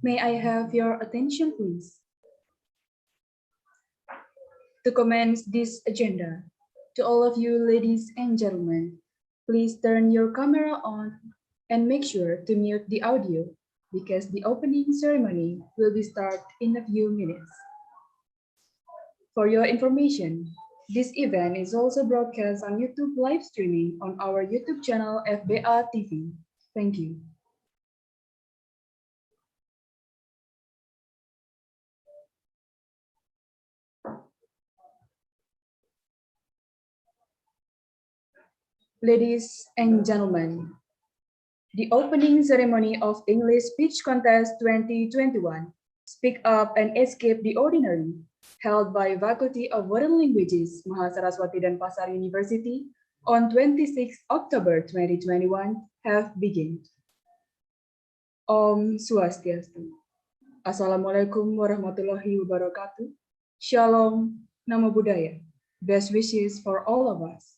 May I have your attention, please? To commence this agenda, to all of you ladies and gentlemen, please turn your camera on and make sure to mute the audio because the opening ceremony will be start in a few minutes. For your information, this event is also broadcast on YouTube live streaming on our YouTube channel FBA TV. Thank you. Ladies and gentlemen, the opening ceremony of English Speech Contest 2021, Speak Up and Escape the Ordinary, held by Faculty of Foreign Languages, Mahasaraswati Denpasar University on 26 October 2021 have begun. Om Swastiastu. Assalamualaikum warahmatullahi wabarakatuh. Shalom, Namo Buddhaya. Best wishes for all of us.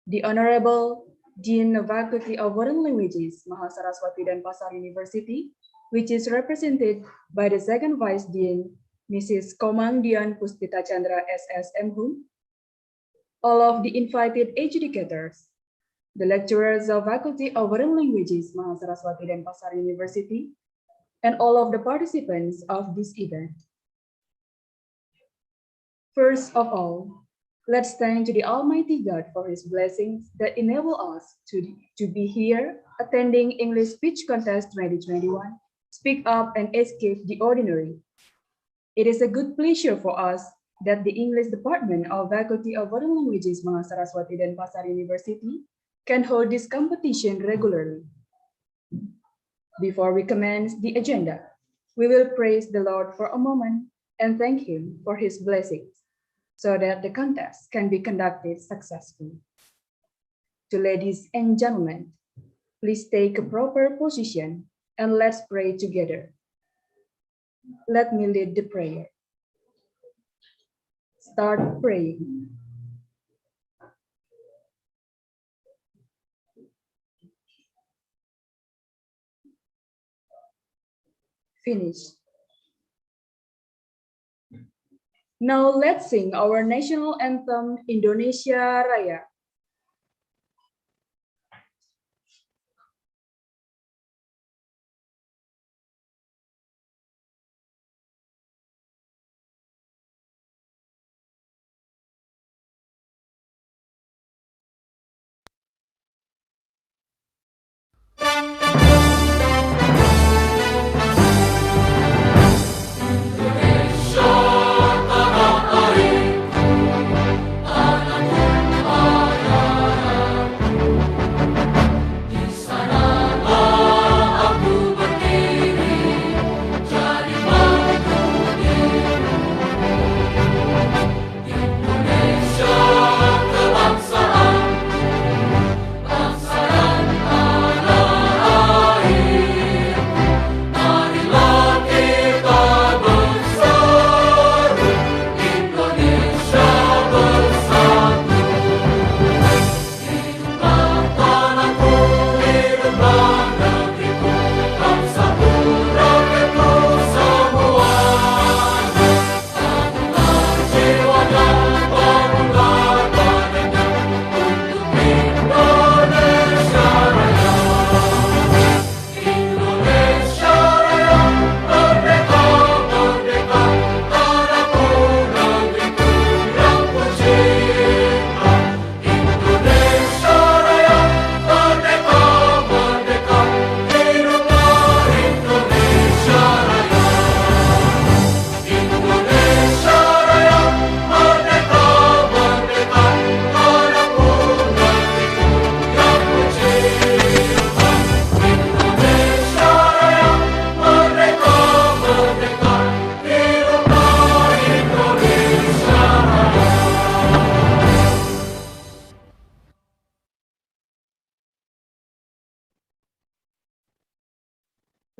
The Honorable Dean of Faculty of Foreign Languages, Mahasaraswati Denpasar University, which is represented by the Second Vice Dean, Mrs. Komang Dian Puspita Chandra SSM Hum, all of the invited educators, the lecturers of Faculty of Foreign Languages, Mahasaraswati Denpasar University, and all of the participants of this event. First of all, let's thank to the Almighty God for His blessings that enable us to be here attending English Speech Contest 2021, Speak Up and Escape the Ordinary. It is a good pleasure for us that the English Department of Faculty of Foreign Languages, Mahasaraswati Denpasar University can hold this competition regularly. Before we commence the agenda, we will praise the Lord for a moment and thank Him for His blessings, so that the contest can be conducted successfully. To ladies and gentlemen, please take a proper position and let's pray together. Let me lead the prayer. Start praying. Finish. Now let's sing our national anthem, Indonesia Raya.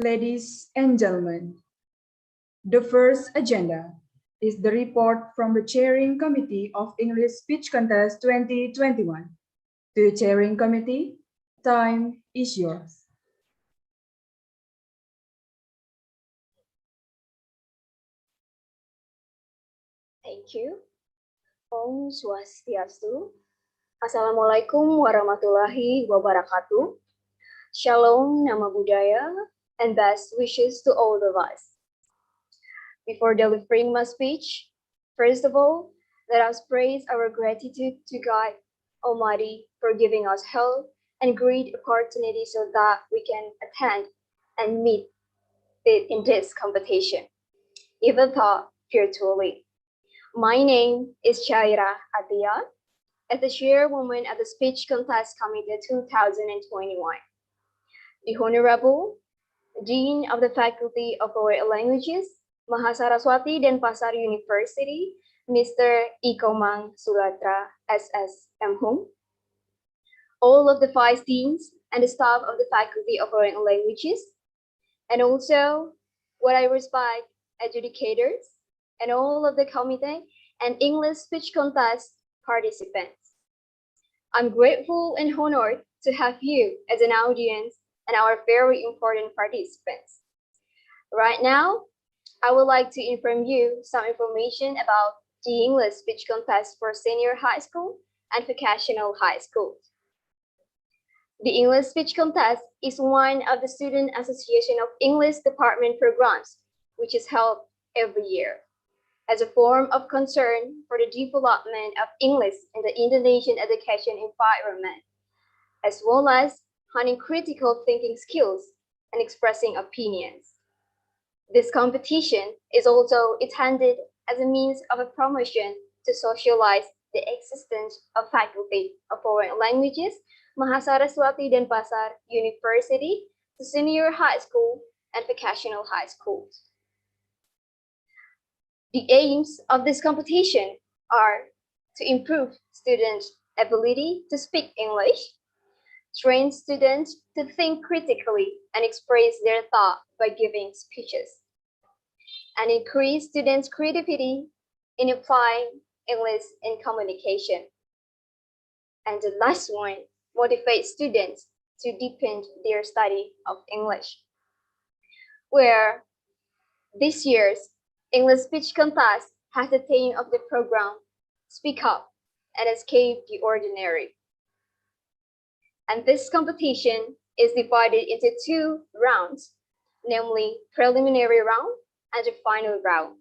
Ladies and gentlemen, the first agenda is the report from the Chairing Committee of English Speech Contest 2021. To the Chairing Committee, time is yours. Thank you. Om Swastiastu. Assalamualaikum warahmatullahi wabarakatuh. Shalom, Nama Budaya, and best wishes to all of us. Before delivering my speech, first of all, let us praise our gratitude to God Almighty for giving us health and great opportunity so that we can attend and meet in this competition, even though virtually. My name is Chaira Atia, as the chairwoman of the Speech Contest Committee 2021. The Honorable Dean of the Faculty of Foreign Languages, Mahasaraswati Denpasar University, Mr. Ikomang Sulatra SSM Hum, all of the vice deans and the staff of the Faculty of Foreign Languages, and also what I respect, adjudicators, and all of the committee and English speech contest participants. I'm grateful and honored to have you as an audience and our very important participants. Right now, I would like to inform you some information about the English speech contest for senior high school and vocational high schools. The English speech contest is one of the Student Association of English Department programs, which is held every year as a form of concern for the development of English in the Indonesian education environment, as well as honing critical thinking skills and expressing opinions. This competition is also intended as a means of a promotion to socialize the existence of Faculty of Foreign Languages, Mahasaraswati Denpasar University, to senior high school and vocational high schools. The aims of this competition are to improve students' ability to speak English, train students to think critically and express their thought by giving speeches, and increase students' creativity in applying English in communication. And the last one, motivate students to deepen their study of English, where this year's English speech contest has the theme of the program, Speak Up and Escape the Ordinary. And this competition is divided into two rounds, namely preliminary round and the final round.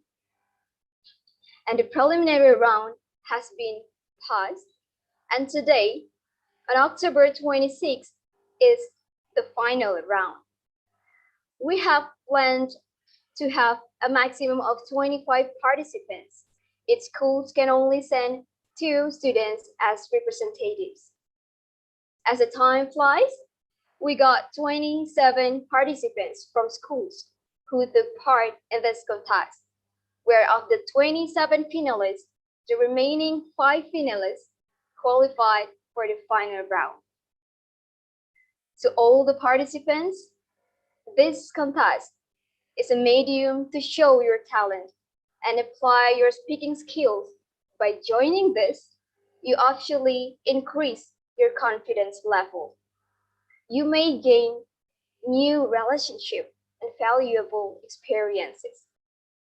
And the preliminary round has been passed, and today, on October 26th, is the final round. We have planned to have a maximum of 25 participants. Each school can only send 2 students as representatives. As the time flies, we got 27 participants from schools who took part in this contest, where of the 27 finalists, the remaining 5 finalists qualified for the final round. To all the participants, this contest is a medium to show your talent and apply your speaking skills. By joining this, you actually increase your confidence level. You may gain new relationships and valuable experiences.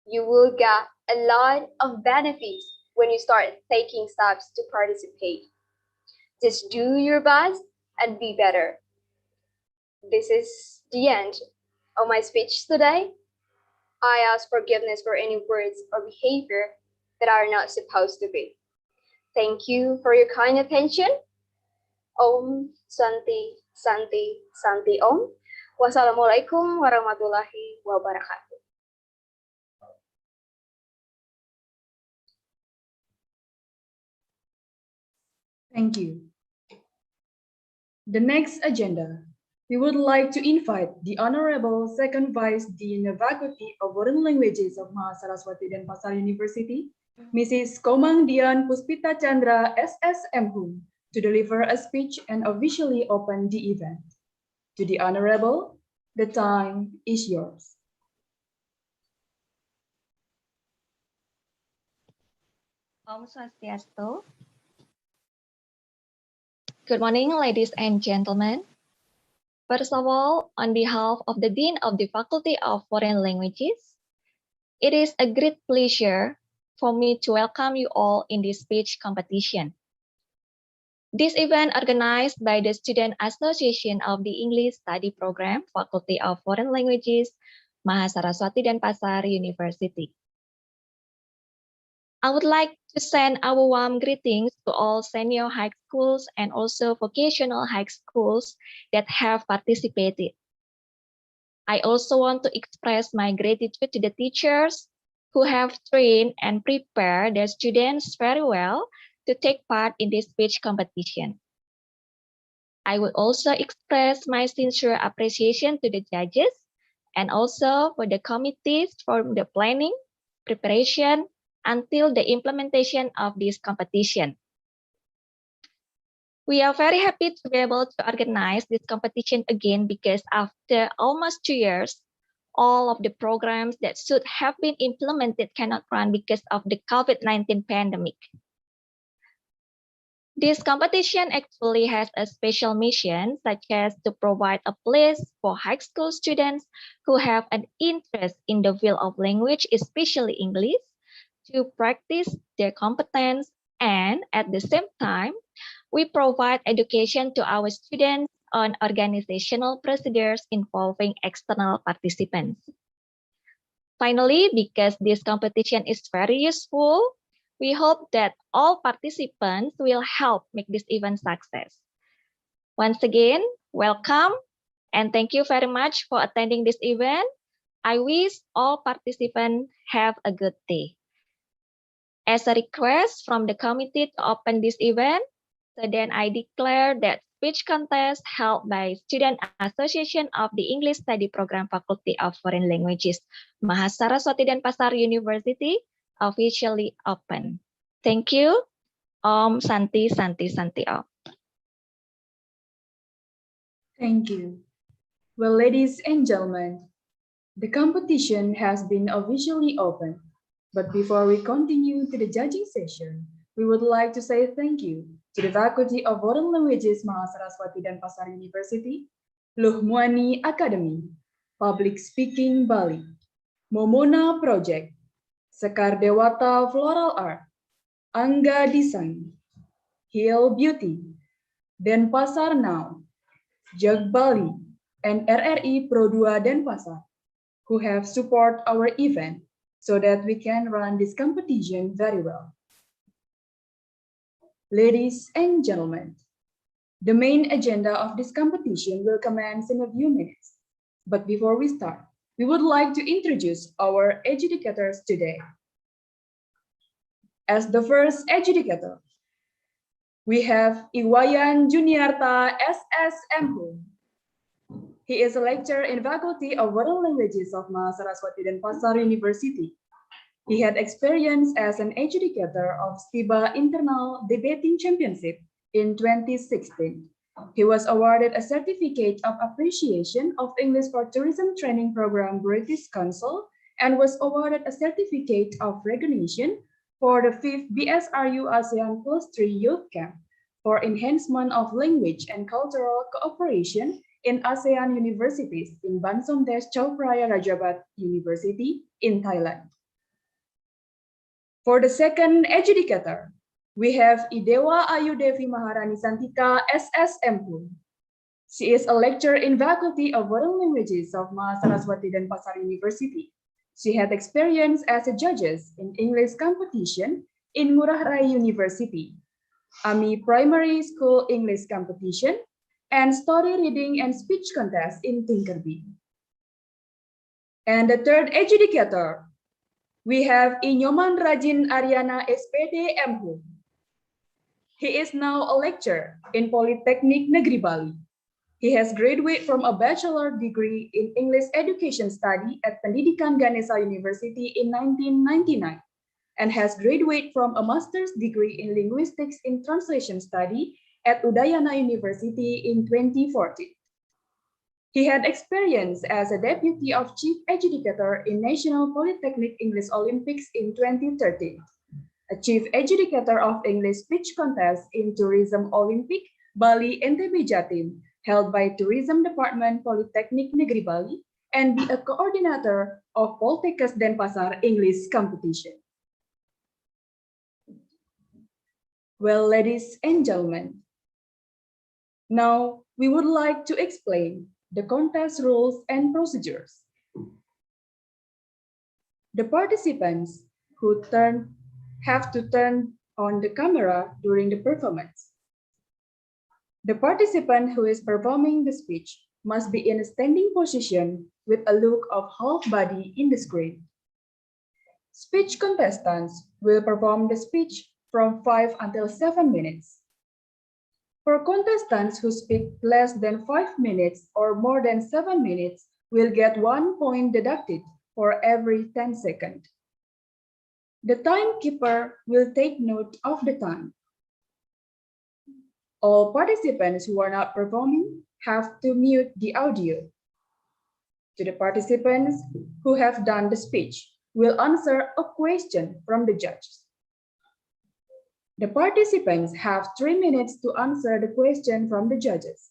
You will get a lot of benefits when you start taking steps to participate. Just do your best and be better. This is the end of my speech today. I ask forgiveness for any words or behavior that are not supposed to be. Thank you for your kind attention. Om Santi Santi Santi Om. Wassalamualaikum warahmatullahi wabarakatuh. Thank you. The next agenda, we would like to invite the Honorable Second Vice Dean of Faculty of Foreign Languages of Mahasaraswati Denpasar University, Mrs. Komang Dian Puspita Chandra SSM Hum, to deliver a speech and officially open the event. To the Honorable, the time is yours. Om Swastiastu. Good morning, ladies and gentlemen. First of all, on behalf of the Dean of the Faculty of Foreign Languages, it is a great pleasure for me to welcome you all in this speech competition. This event organized by the Student Association of the English Study Program, Faculty of Foreign Languages, Mahasaraswati Denpasar University. I would like to send our warm greetings to all senior high schools and also vocational high schools that have participated. I also want to express my gratitude to the teachers who have trained and prepared their students very well to take part in this speech competition. I would also express my sincere appreciation to the judges and also for the committees for the planning, preparation, until the implementation of this competition. We are very happy to be able to organize this competition again because after almost 2 years, all of the programs that should have been implemented cannot run because of the COVID-19 pandemic. This competition actually has a special mission, such as to provide a place for high school students who have an interest in the field of language, especially English, to practice their competence, and at the same time, we provide education to our students on organizational procedures involving external participants. Finally, because this competition is very useful, we hope that all participants will help make this event success. Once again, welcome and thank you very much for attending this event. I wish all participants have a good day. As a request from the committee to open this event, so then I declare that speech contest held by Student Association of the English Study Program Faculty of Foreign Languages, Mahasaraswati Denpasar University, officially open. Thank you. Om Santi Santi Santi Om. Thank you. Well, ladies and gentlemen, the competition has been officially opened. But before we continue to the judging session, we would like to say thank you to the Faculty of Foreign Languages Mahasaraswati Denpasar University, Luh Muani Academy, Public Speaking Bali, Momona Project, Sekar Dewata Floral Art, Angga Design, Hill Beauty, Denpasar Now, Jag Bali, and RRI Pro 2 Denpasar, who have support our event so that we can run this competition very well. Ladies and gentlemen, the main agenda of this competition will commence in a few minutes. But before we start, we would like to introduce our adjudicators today. As the first adjudicator, we have Iwayan Juniarta SSMHU. He is a lecturer in Faculty of Foreign Languages of Mahasaraswati Denpasar University. He had experience as an adjudicator of STIBA Internal Debating Championship in 2016. He was awarded a Certificate of Appreciation of English for Tourism Training Program British Council and was awarded a Certificate of Recognition for the 5th BSRU ASEAN +3 Youth Camp for enhancement of language and cultural cooperation in ASEAN universities in Bansomdes Chao Phraya Rajabat University in Thailand. For the second adjudicator, we have Idewa Ayu Devi Maharani Santika SSMHU. She is a lecturer in Faculty of Foreign Languages of Mahasaraswati Denpasar University. She had experience as a judge in English competition in Ngurah Rai University, AMI Primary School English Competition, and Story Reading and Speech Contest in Tinkerby. And the third adjudicator, we have Inyoman Rajin Ariana SPD MHU. He is now a lecturer in Polytechnic Negeri Bali. He has graduated from a bachelor degree in English Education Study at Pendidikan Ganesha University in 1999 and has graduated from a master's degree in Linguistics in Translation Study at Udayana University in 2014. He had experience as a deputy of chief adjudicator in National Polytechnic English Olympics in 2013, a chief adjudicator of English speech contest in Tourism Olympic Bali NTB Jatim, held by Tourism Department Polytechnic Negeri Bali, and be a coordinator of Poltekkes Denpasar English competition. Well, ladies and gentlemen, now we would like to explain the contest rules and procedures. The participants who have to turn on the camera during the performance. The participant who is performing the speech must be in a standing position with a look of half body in the screen. Speech contestants will perform the speech from 5 until 7 minutes. For contestants who speak less than 5 minutes or more than 7 minutes will get 1 point deducted for every 10 seconds. The timekeeper will take note of the time. All participants who are not performing have to mute the audio. To the participants who have done the speech, will answer a question from the judges. The participants have 3 minutes to answer the question from the judges.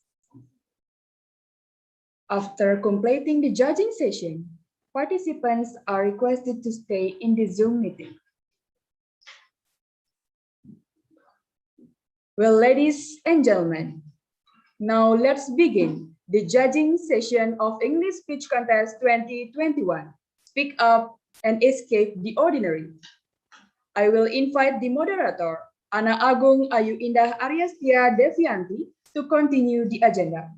After completing the judging session, participants are requested to stay in the Zoom meeting. Well, ladies and gentlemen, now let's begin the judging session of English Speech Contest 2021. Speak up and escape the ordinary. I will invite the moderator, Ana Agung Ayu Indah Aryastia Devianti, to continue the agenda.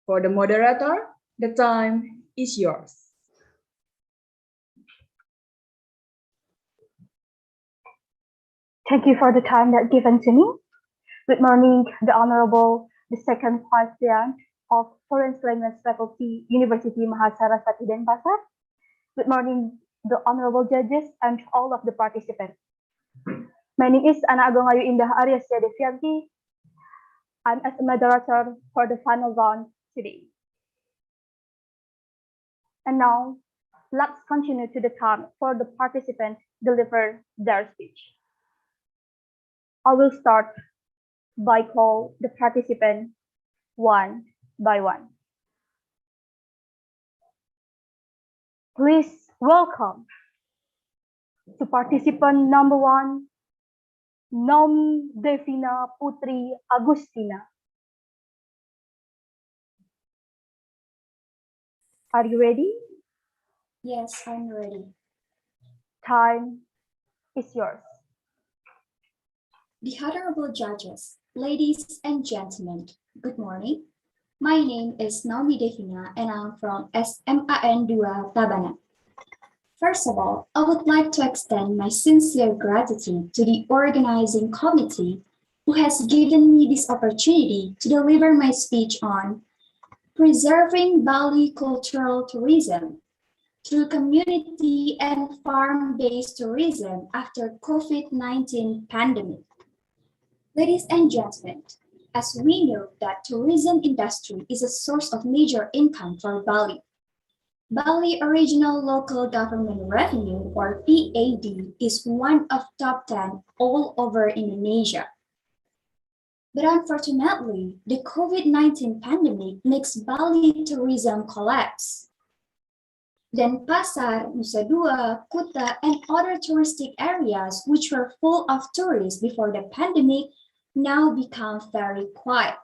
For the moderator, the time is yours. Thank you for the time that given to me. Good morning, the Honorable, the Second Vice President of Foreign Language Faculty, University Mahasaraswati Denpasar. Good morning, the Honorable Judges and all of the participants. My name is Ana Agung Ayu Indah Aryastia Devianti. I'm as a moderator for the final round today. And now, let's continue to the time for the participants deliver their speech. I will start by call the participant one by one. Please welcome to participant number 1, Naomi Devina Putri Agustina. Are you ready? Yes, I'm ready. Time is yours. The Honorable Judges, ladies and gentlemen, good morning. My name is Naomi Devina and I'm from SMAN 2 Tabanan. First of all, I would like to extend my sincere gratitude to the organizing committee who has given me this opportunity to deliver my speech on preserving Bali cultural tourism through community and farm-based tourism after COVID-19 pandemic. Ladies and gentlemen, as we know that tourism industry is a source of major income for Bali. Bali Original Local Government Revenue, or PAD, is one of top 10 all over Indonesia. But unfortunately, the COVID-19 pandemic makes Bali tourism collapse. Denpasar, Nusa Dua, Kuta, and other touristic areas which were full of tourists before the pandemic now become very quiet.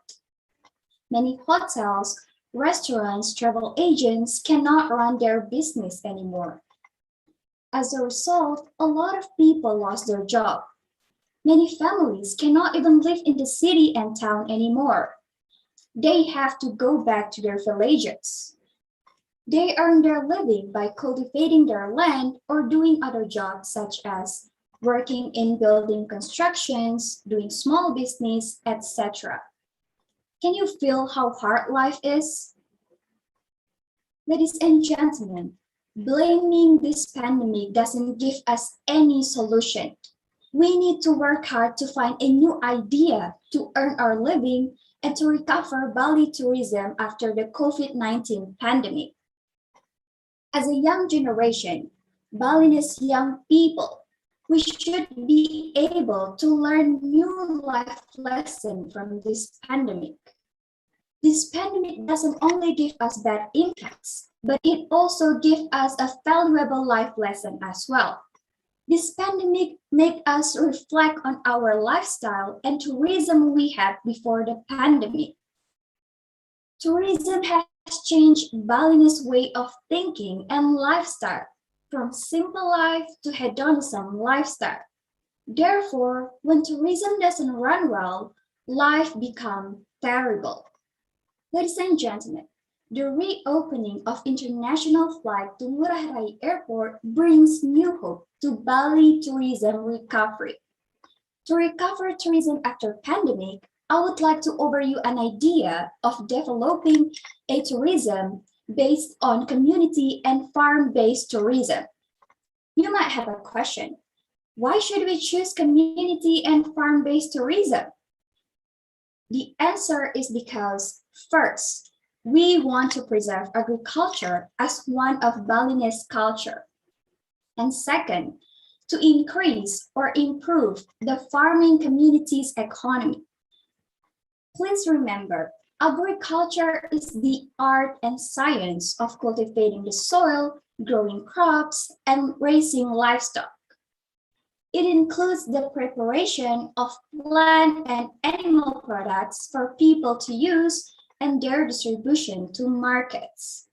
Many hotels, restaurants, travel agents cannot run their business anymore. As a result, a lot of people lost their job. Many families cannot even live in the city and town anymore. They have to go back to their villages. They earn their living by cultivating their land or doing other jobs such as working in building constructions, doing small business, etc. Can you feel how hard life is? Ladies and gentlemen, blaming this pandemic doesn't give us any solution. We need to work hard to find a new idea to earn our living and to recover Bali tourism after the COVID-19 pandemic. As a young generation, Balinese young people, we should be able to learn new life lessons from this pandemic. This pandemic doesn't only give us bad impacts, but it also gives us a valuable life lesson as well. This pandemic made us reflect on our lifestyle and tourism we had before the pandemic. Tourism has changed Balinese way of thinking and lifestyle, from simple life to hedonism lifestyle. Therefore, when tourism doesn't run well, life becomes terrible. Ladies and gentlemen, the reopening of international flight to Ngurah Rai Airport brings new hope to Bali tourism recovery. To recover tourism after pandemic, I would like to offer you an idea of developing a tourism based on community and farm-based tourism. You might have a question. Why should we choose community and farm-based tourism? The answer is because, first, we want to preserve agriculture as one of Balinese culture. And second, to increase or improve the farming community's economy. Please remember, agriculture is the art and science of cultivating the soil, growing crops, and raising livestock. It includes the preparation of plant and animal products for people to use and their distribution to markets.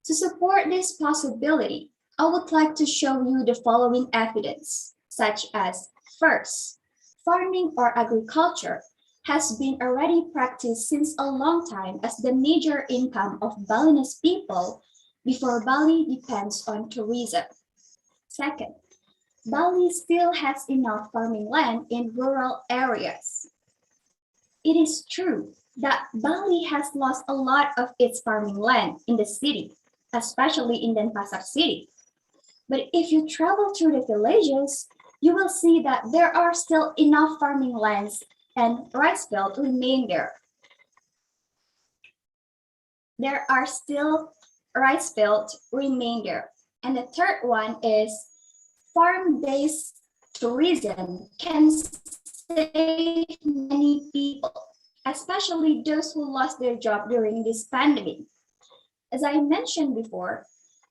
To support this possibility, I would like to show you the following evidence, such as, first, farming or agriculture has been already practiced since a long time as the major income of Balinese people before Bali depends on tourism. Second, Bali still has enough farming land in rural areas. It is true that Bali has lost a lot of its farming land in the city, especially in Denpasar city. But if you travel through the villages, you will see that there are still enough farming lands and rice fields remain there. There are still rice fields remain there. And the third one is farm-based tourism can save many people, especially those who lost their job during this pandemic. As I mentioned before,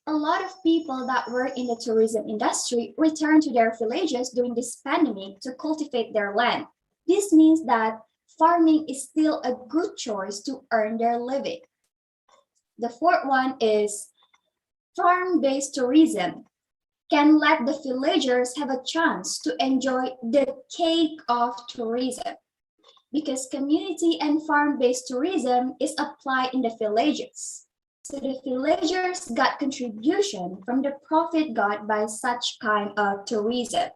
a lot of people that work in the tourism industry returned to their villages during this pandemic to cultivate their land. This means that farming is still a good choice to earn their living. The fourth one is farm-based tourism can let the villagers have a chance to enjoy the cake of tourism, because community and farm-based tourism is applied in the villages. So the villagers got contribution from the profit got by such kind of tourism.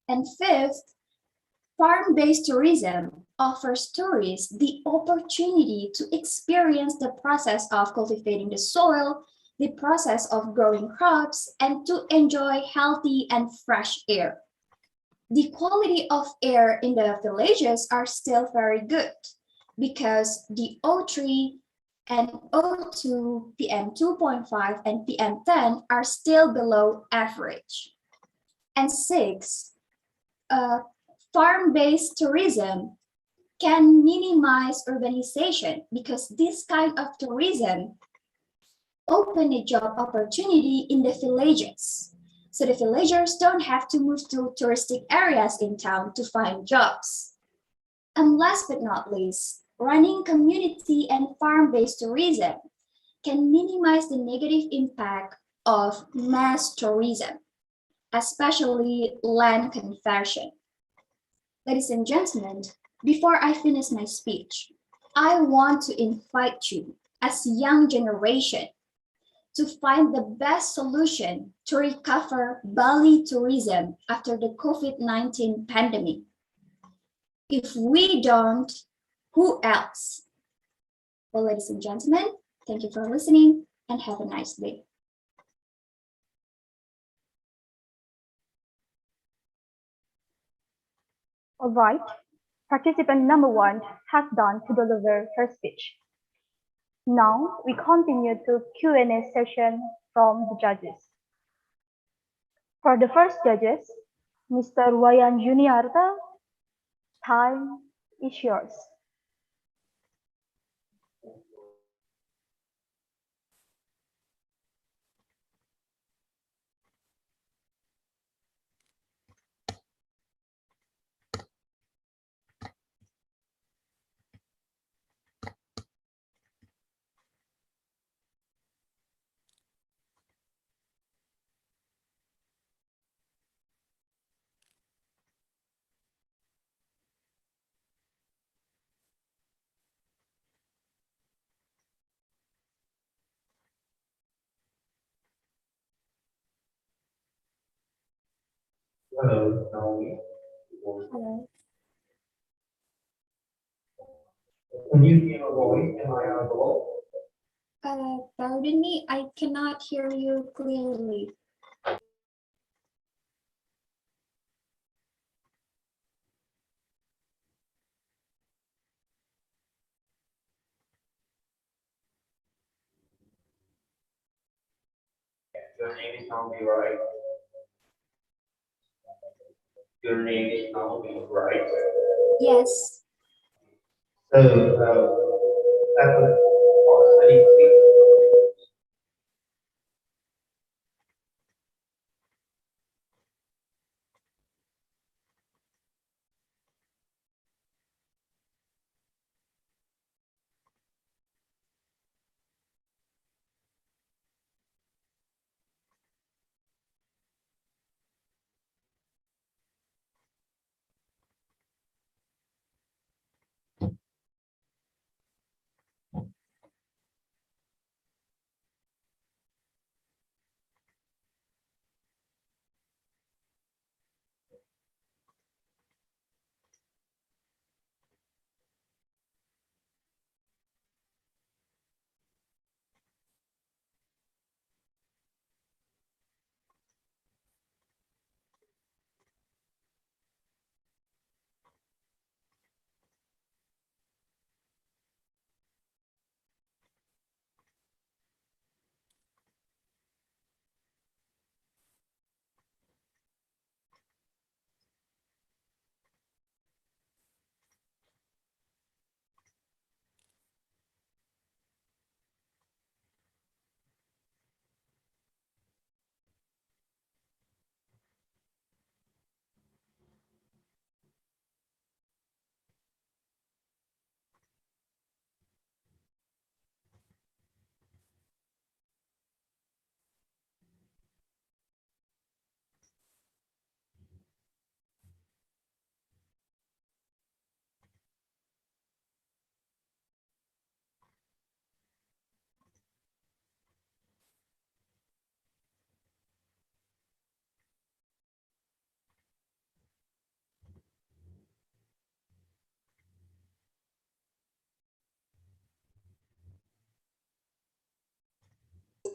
And fifth, farm-based tourism offers tourists the opportunity to experience the process of cultivating the soil, the process of growing crops, and to enjoy healthy and fresh air. The quality of air in the villages are still very good because the O3 and O2, PM2.5 and PM10 are still below average. And six, farm-based tourism can minimize urbanization because this kind of tourism open a job opportunity in the villages. So the villagers don't have to move to touristic areas in town to find jobs. And last but not least, running community and farm-based tourism can minimize the negative impact of mass tourism, especially land conversion. Ladies and gentlemen, before I finish my speech, I want to invite you as young generation to find the best solution to recover Bali tourism after the COVID-19 pandemic. If we don't, who else? Well, ladies and gentlemen, thank you for listening and have a nice day. All right, participant number 1 has done to deliver her speech. Now we continue to Q&A session from the judges. For the first judges, Mr. Wayan Juniarta, time is yours. Hello, Naomi. Hello. Can you hear my voice? Am I audible? Pardon me, I cannot hear you clearly. Your name is Naomi, right? Your name is Naomi, right? Yes. So, that's what studying speech.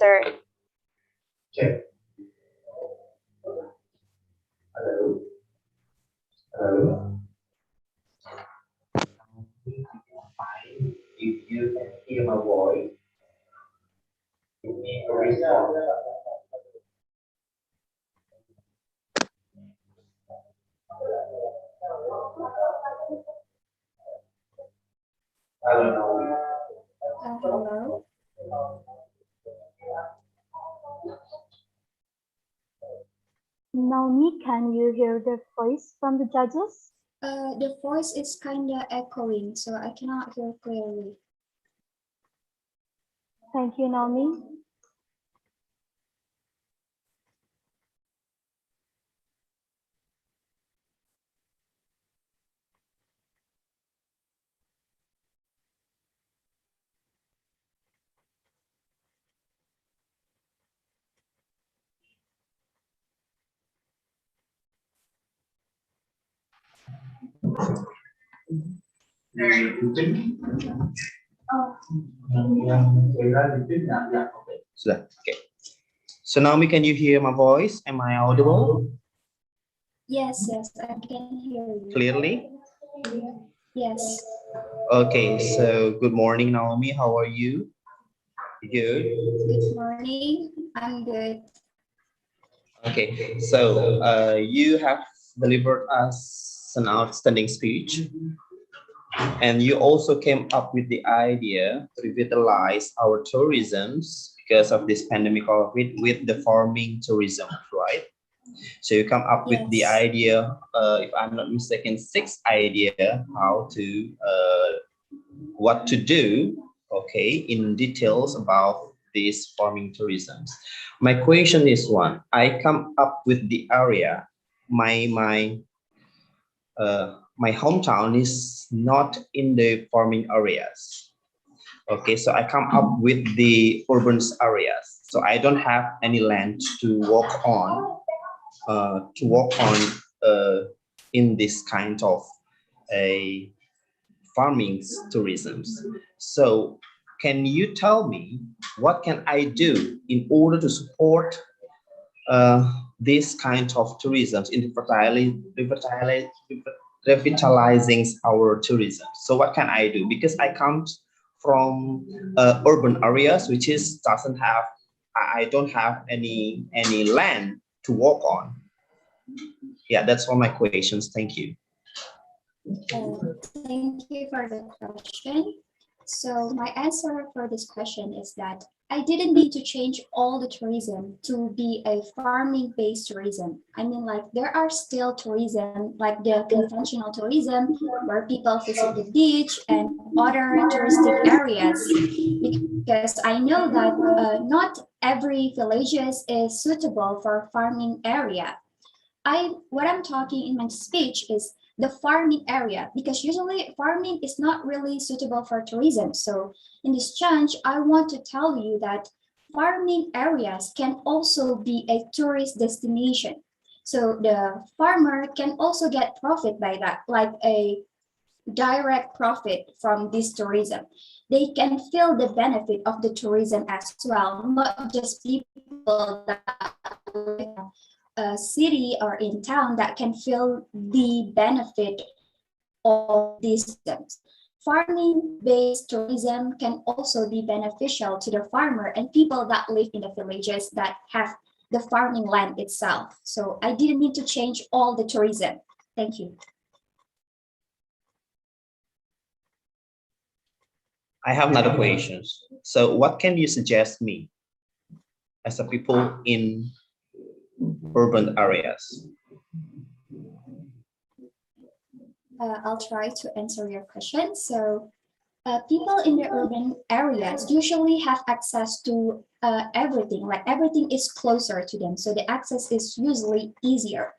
Third. Check. Hello. Hello. If you can hear my voice, give me a response. Hello, Naomi. Hello. Naomi, can you hear the voice from the judges? The voice is kind of echoing, so I cannot hear clearly. Thank you, Naomi. Sudah. Okay. So Naomi, can you hear my voice? Am I audible Yes, I can hear you. clearly? Yes. Okay. So good morning, Naomi. How are you? Good. Good morning. I'm good. Okay. So you have delivered us an outstanding speech, and you also came up with the idea to revitalize our tourisms because of this pandemic with the farming tourism, right? So you come up with the Yes. idea, if I'm not mistaken, 6 idea how to what to do, okay, in details about this farming tourism. My question is one, I come up with the area, my hometown is not in the farming areas. Okay, so I come up with the urban areas. So I don't have any land to walk on. to work on in this kind of a farming tourism. So can you tell me what can I do in order to support this kind of tourism in revitalizing our tourism? So what can I do? Because I come from urban areas, which is doesn't have, I don't have any land to walk on. Yeah, that's all my questions. Thank you. Thank you for the question. So my answer for this question is that I didn't need to change all the tourism to be a farming-based tourism. I mean, like there are still tourism, like the conventional tourism, where people visit the beach and other touristic areas. Because I know that not every villages is suitable for farming area. What I'm talking in my speech is the farming area, because usually farming is not really suitable for tourism. So in this chance, I want to tell you that farming areas can also be a tourist destination. So the farmer can also get profit by that, like a direct profit from this tourism. They can feel the benefit of the tourism as well, not just people that live in a city or in town that can feel the benefit of these systems. Farming-based tourism can also be beneficial to the farmer and people that live in the villages that have the farming land itself. So I didn't need to change all the tourism. Thank you. I have another question. So what can you suggest me as a people in urban areas? I'll try to answer your question. So people in the urban areas usually have access to everything, like everything is closer to them. So the access is usually easier.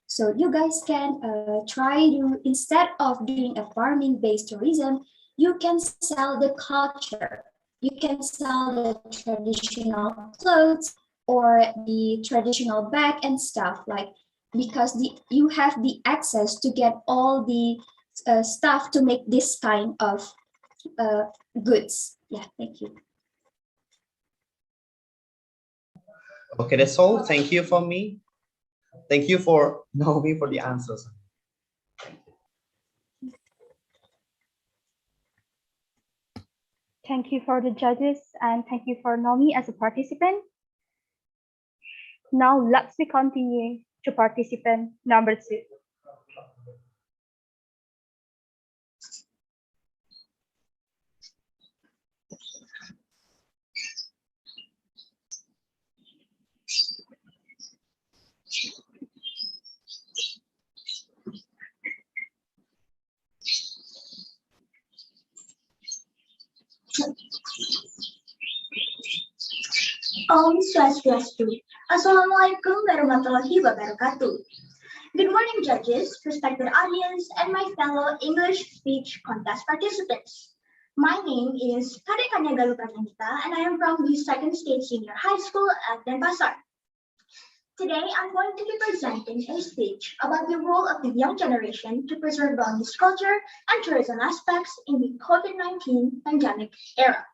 So you guys can try to, instead of doing a farming-based tourism, you can sell the culture. You can sell the traditional clothes or the traditional bag and stuff, like because you have the access to get all the stuff to make this kind of goods. Yeah, thank you. Okay, that's all. Thank you for me. Thank you for Naomi for the answers. Thank you for the judges and thank you for Nomi as a participant. Now let's be continue to participant number 2. Om Swastiastu. Assalamualaikum warahmatullahi wabarakatuh. Good morning, judges, respected audience, and my fellow English speech contest participants. My name is Kadekanya Galuh Prathanita, and I am from the Second State Senior High School at Denpasar. Today, I'm going to be presenting a speech about the role of the young generation to preserve Balinese culture and tourism aspects in the COVID-19 pandemic era.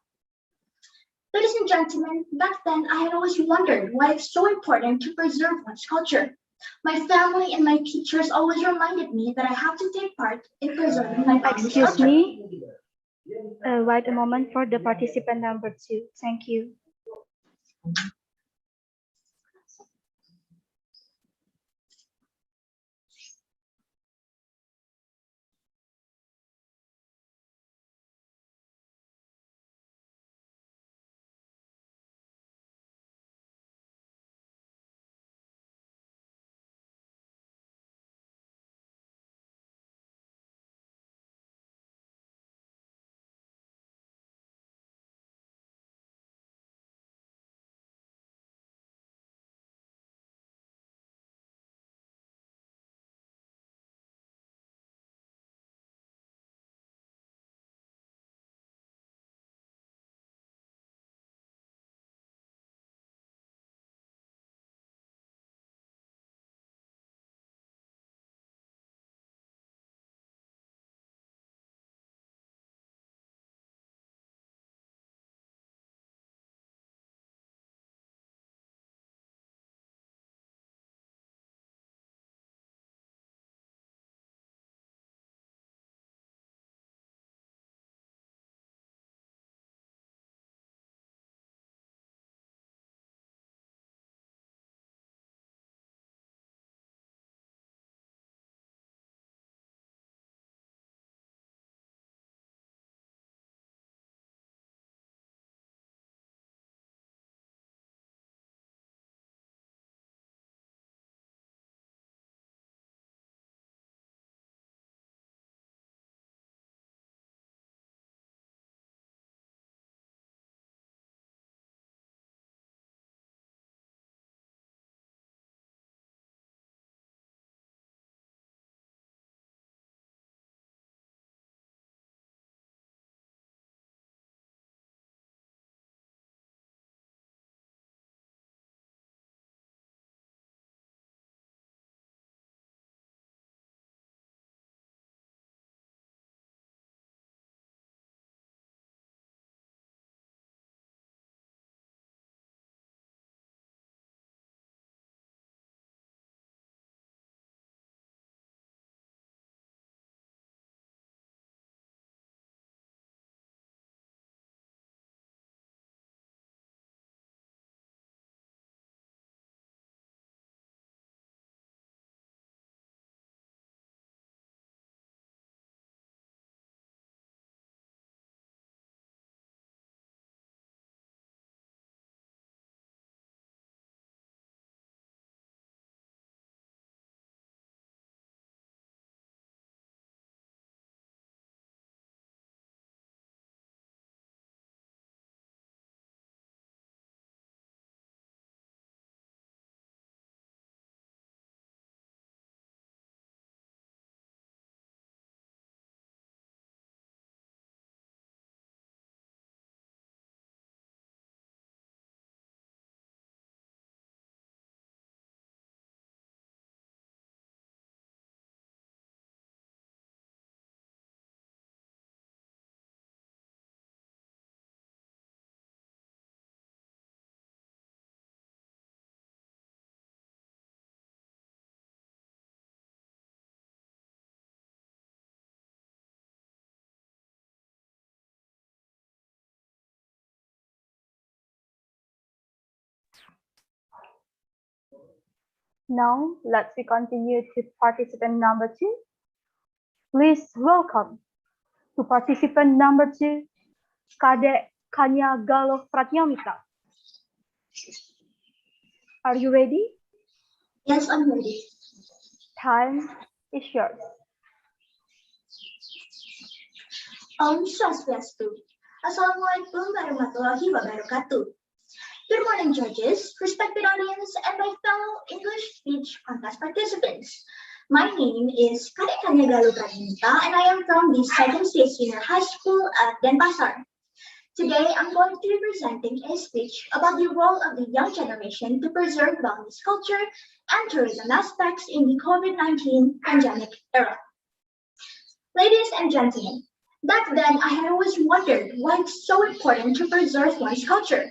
Ladies and gentlemen, back then I had always wondered why it's so important to preserve one's culture. My family and my teachers always reminded me that I have to take part in preserving my Balinese Excuse culture. me. Wait a moment for the participant number 2. Thank you. Now, let's continue to participant number 2. Please welcome to participant number 2, Kadek Kanya Galuh Pratnyamita. Are you ready? Yes, I'm ready. Time is yours. Om Swastiastu. Assalamualaikum warahmatullahi wabarakatuh. Good morning, judges, respected audience, and my fellow English speech contest participants. My name is Kadek Kanya Galuh Pratnyamita, and I am from the Second State Senior High School at Denpasar. Today, I'm going to be presenting a speech about the role of the young generation to preserve Balinese culture and tourism aspects in the COVID-19 pandemic era. Ladies and gentlemen, back then I had always wondered why it's so important to preserve one's culture.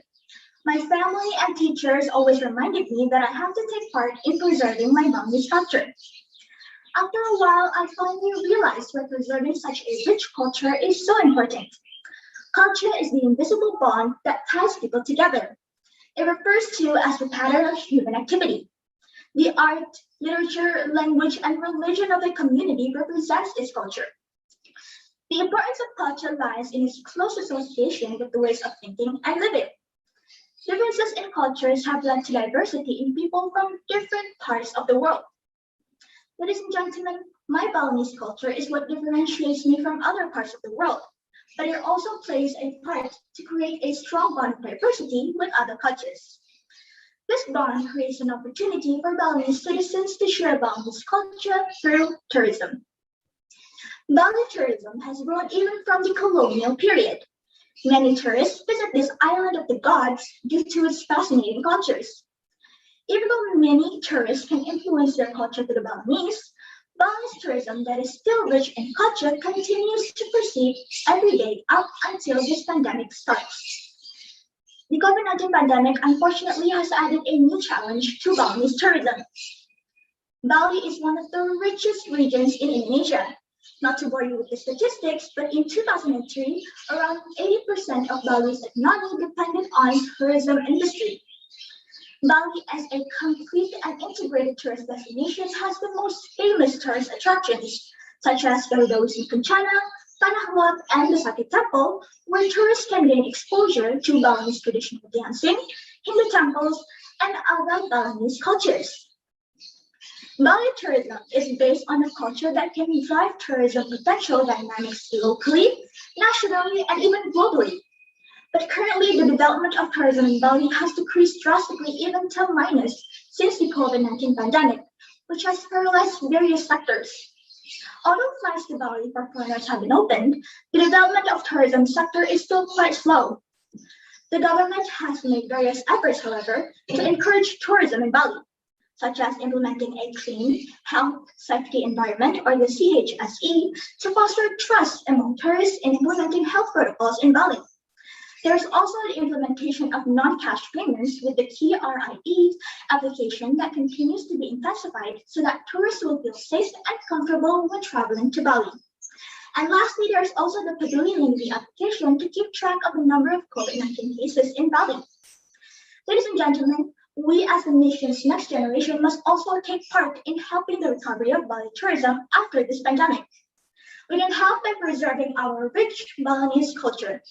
My family and teachers always reminded me that I have to take part in preserving my Balinese culture. After a while, I finally realized why preserving such a rich culture is so important. Culture is the invisible bond that ties people together. It refers to as the pattern of human activity. The art, literature, language, and religion of a community represents its culture. The importance of culture lies in its close association with the ways of thinking and living. Differences in cultures have led to diversity in people from different parts of the world. Ladies and gentlemen, my Balinese culture is what differentiates me from other parts of the world, but it also plays a part to create a strong bond of diversity with other cultures. This bond creates an opportunity for Balinese citizens to share Balinese culture through tourism. Bali tourism has grown even from the colonial period. Many tourists visit this island of the gods due to its fascinating cultures. Even though many tourists can influence their culture to the Balinese, Balinese tourism that is still rich in culture continues to proceed every day up until this pandemic starts. The COVID-19 pandemic unfortunately has added a new challenge to Balinese tourism. Bali is one of the richest regions in Indonesia. Not to bore you with the statistics, but in 2003, around 80% of Bali's economy depended on tourism industry. Bali, as a complete and integrated tourist destination, has the most famous tourist attractions, such as Garuda Wisnu Kencana, Tanah Lot, and the Sakti Temple, where tourists can gain exposure to Balinese traditional dancing, Hindu temples, and other Balinese cultures. Bali tourism is based on a culture that can drive tourism potential dynamics locally, nationally, and even globally. But currently, the development of tourism in Bali has decreased drastically even to minus since the COVID-19 pandemic, which has paralyzed various sectors. Although flights to Bali for foreigners have been opened, the development of tourism sector is still quite slow. The government has made various efforts, however, to encourage tourism in Bali, such as implementing a clean, health, safety environment, or the CHSE, to foster trust among tourists in implementing health protocols in Bali. There is also the implementation of non-cash payments with the KRIE application that continues to be intensified so that tourists will feel safe and comfortable when traveling to Bali. And lastly, there is also the Peduli Lindungi application to keep track of the number of COVID-19 cases in Bali. Ladies and gentlemen, we as the nation's next generation must also take part in helping the recovery of Bali tourism after this pandemic. We can help by preserving our rich Balinese culture.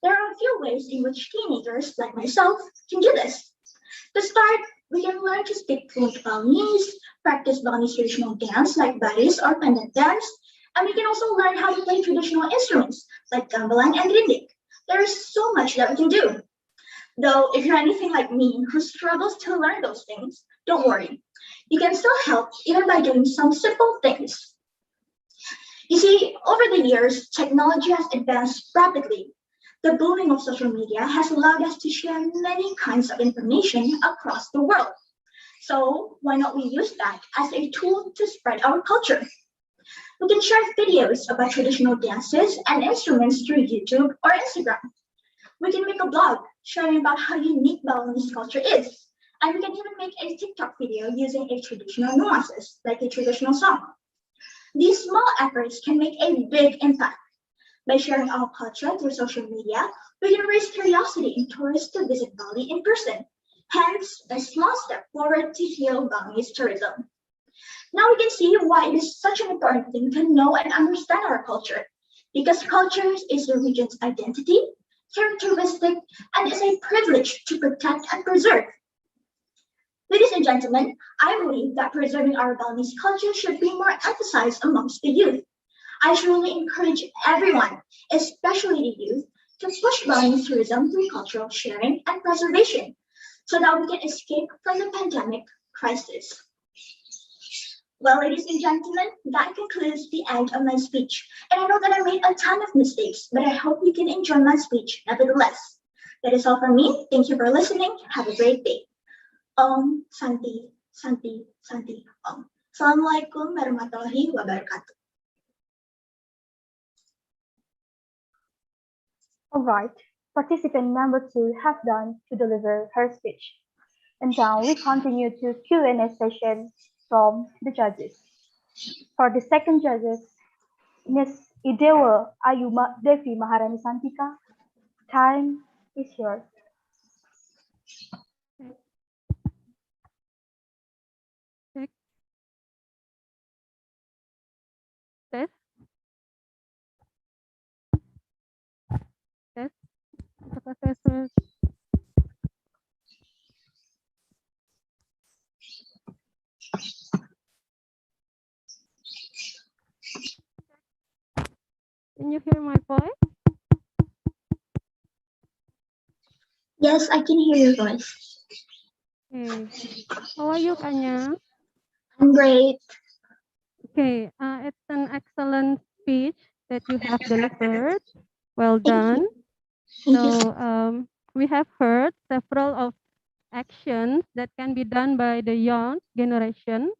There are a few ways in which teenagers, like myself, can do this. To start, we can learn to speak fluent Balinese, practice Balinese traditional dance like baris or pendant dance, and we can also learn how to play traditional instruments like gamelan and rindik. There is so much that we can do. Though, if you're anything like me who struggles to learn those things, don't worry. You can still help even by doing some simple things. You see, over the years, technology has advanced rapidly. The booming of social media has allowed us to share many kinds of information across the world. So why not we use that as a tool to spread our culture? We can share videos about traditional dances and instruments through YouTube or Instagram. We can make a blog sharing about how unique Balinese culture is. And we can even make a TikTok video using a traditional nuances, like a traditional song. These small efforts can make a big impact. By sharing our culture through social media, we can raise curiosity in tourists to visit Bali in person. hence a small step forward to heal Balinese tourism. Now we can see why it is such an important thing to know and understand our culture, because culture is the region's identity, characteristic, and is a privilege to protect and preserve. Ladies and gentlemen, I believe that preserving our Balinese culture should be more emphasized amongst the youth. I strongly encourage everyone, especially the youth, to push Balinese tourism through cultural sharing and preservation so that we can escape from the pandemic crisis. Well, ladies and gentlemen, that concludes the end of my speech. And I know that I made a ton of mistakes, but I hope you can enjoy my speech nevertheless. That is all from me. Thank you for listening. Have a great day. Om Santi, Santi, Santi, Om. Assalamualaikum warahmatullahi wabarakatuh. All right, participant number 2 has done to deliver her speech. And now we continue to Q&A session from the judges. For the second judges, Ms. Idewa Ayuma Devi Maharani Santika, time is yours. Test. Test. Apakah saya Can you hear my voice? Yes, I can hear your voice. Okay. How are you, Kanya? I'm great. Okay, it's an excellent speech that you have delivered. Well Thank done. you. Thank you. So we have heard several of actions that can be done by the young generation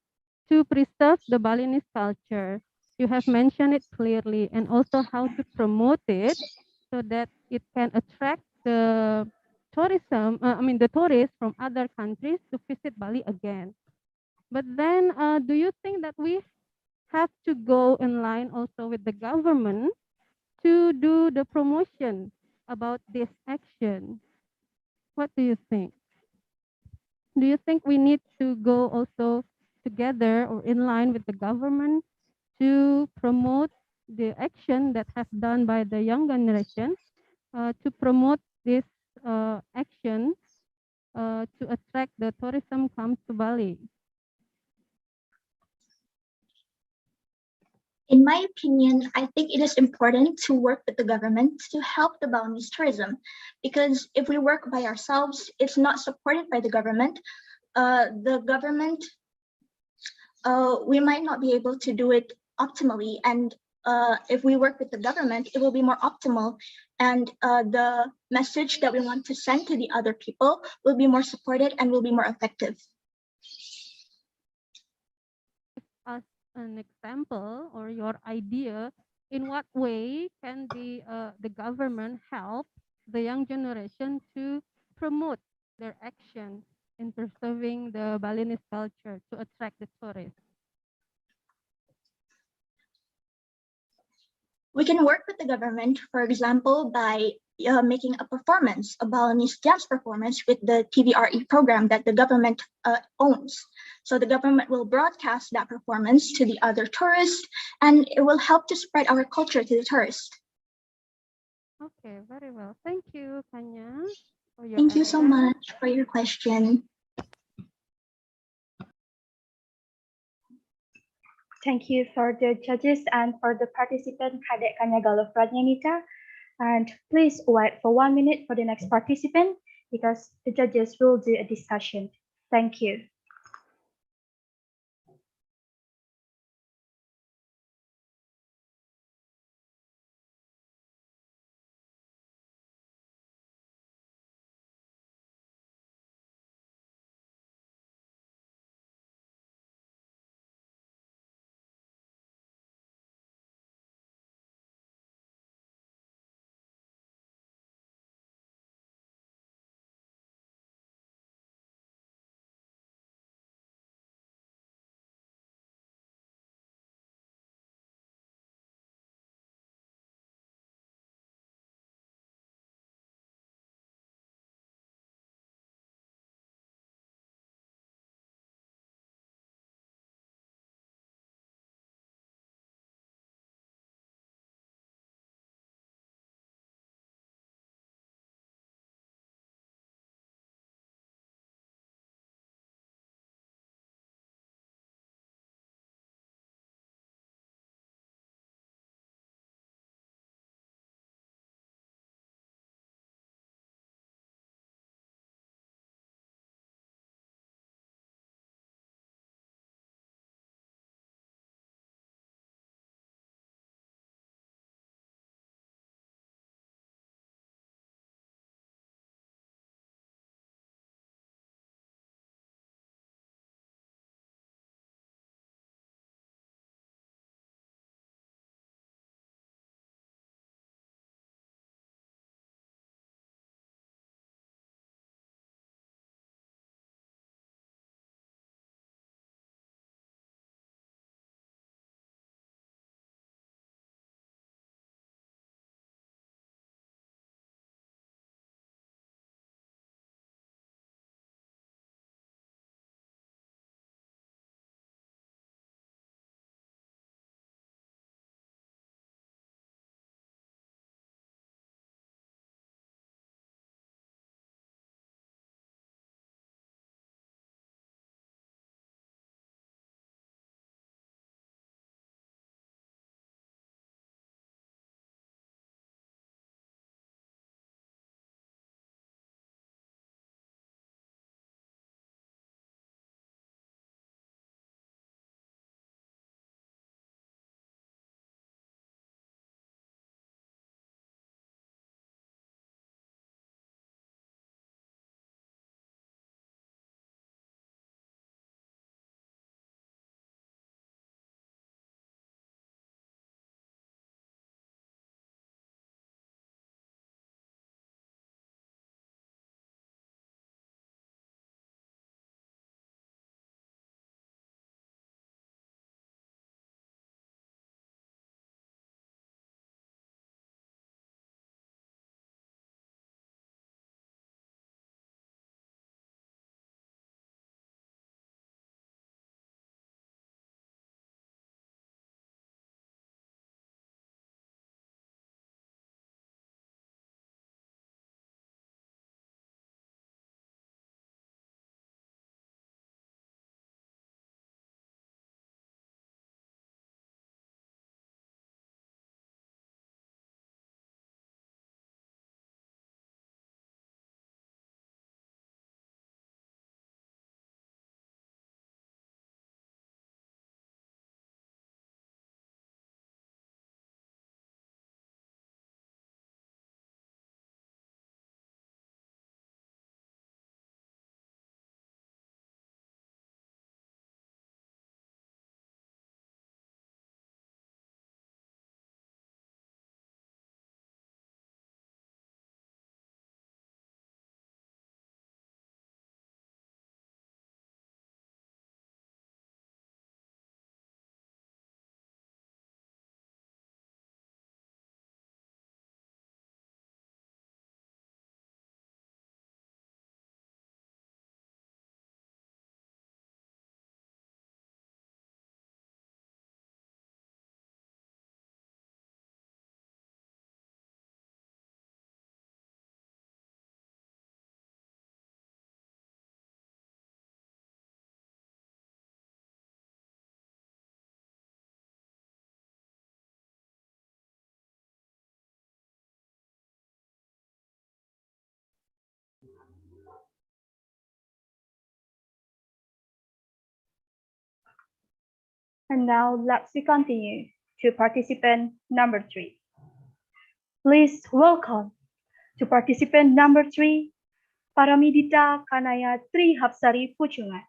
to preserve the Balinese culture. You have mentioned it clearly, and also how to promote it so that it can attract the the tourists from other countries to visit Bali again. But then, do you think that we have to go in line also with the government to do the promotion about this action? What do you think? Do you think we need to go also together or in line with the government to promote the action that has done by the young generation to promote this action to attract the tourism comes to Bali? In my opinion, I think it is important to work with the government to help the Balinese tourism, because if we work by ourselves, it's not supported by the government. We might not be able to do it optimally, and if we work with the government, it will be more optimal, and the message that we want to send to the other people will be more supported and will be more effective. As an example or your idea, in what way can the government help the young generation to promote their action in preserving the Balinese culture to attract the tourists? We can work with the government, for example, by making a performance, a Balinese dance performance with the TVRE program that the government owns. So the government will broadcast that performance to the other tourists, and it will help to spread our culture to the tourists. Okay, very well. Thank you, Kanya, for your Thank you so answer. much for your question. Thank you for the judges and for the participant, Kadek Kanya Galuh Pradyanita. And please wait for 1 minute for the next participant because the judges will do a discussion. Thank you. And now let's continue to participant number 3. Please welcome to participant number 3, Paramidita Kanaya Trihapsari Puchungan.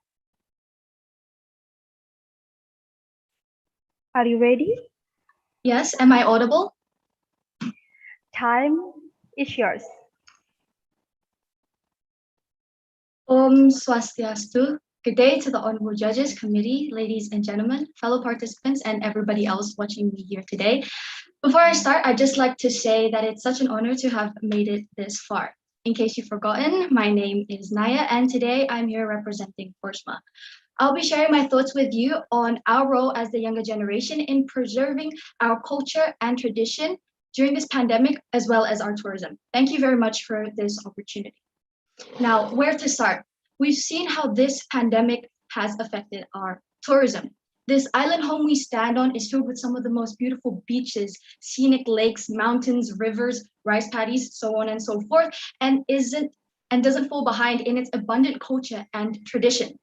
Are you ready? Yes, am I audible? Time is yours. Om Swastiastu. Good day to the Honorable Judges, Committee, ladies and gentlemen, fellow participants, and everybody else watching me here today. Before I start, I'd just like to say that it's such an honor to have made it this far. In case you've forgotten, my name is Naya, and today I'm here representing Forsma. I'll be sharing my thoughts with you on our role as the younger generation in preserving our culture and tradition during this pandemic, as well as our tourism. Thank you very much for this opportunity. Now, where to start? We've seen how this pandemic has affected our tourism. This island home we stand on is filled with some of the most beautiful beaches, scenic lakes, mountains, rivers, rice paddies, so on and so forth, and doesn't fall behind in its abundant culture and tradition.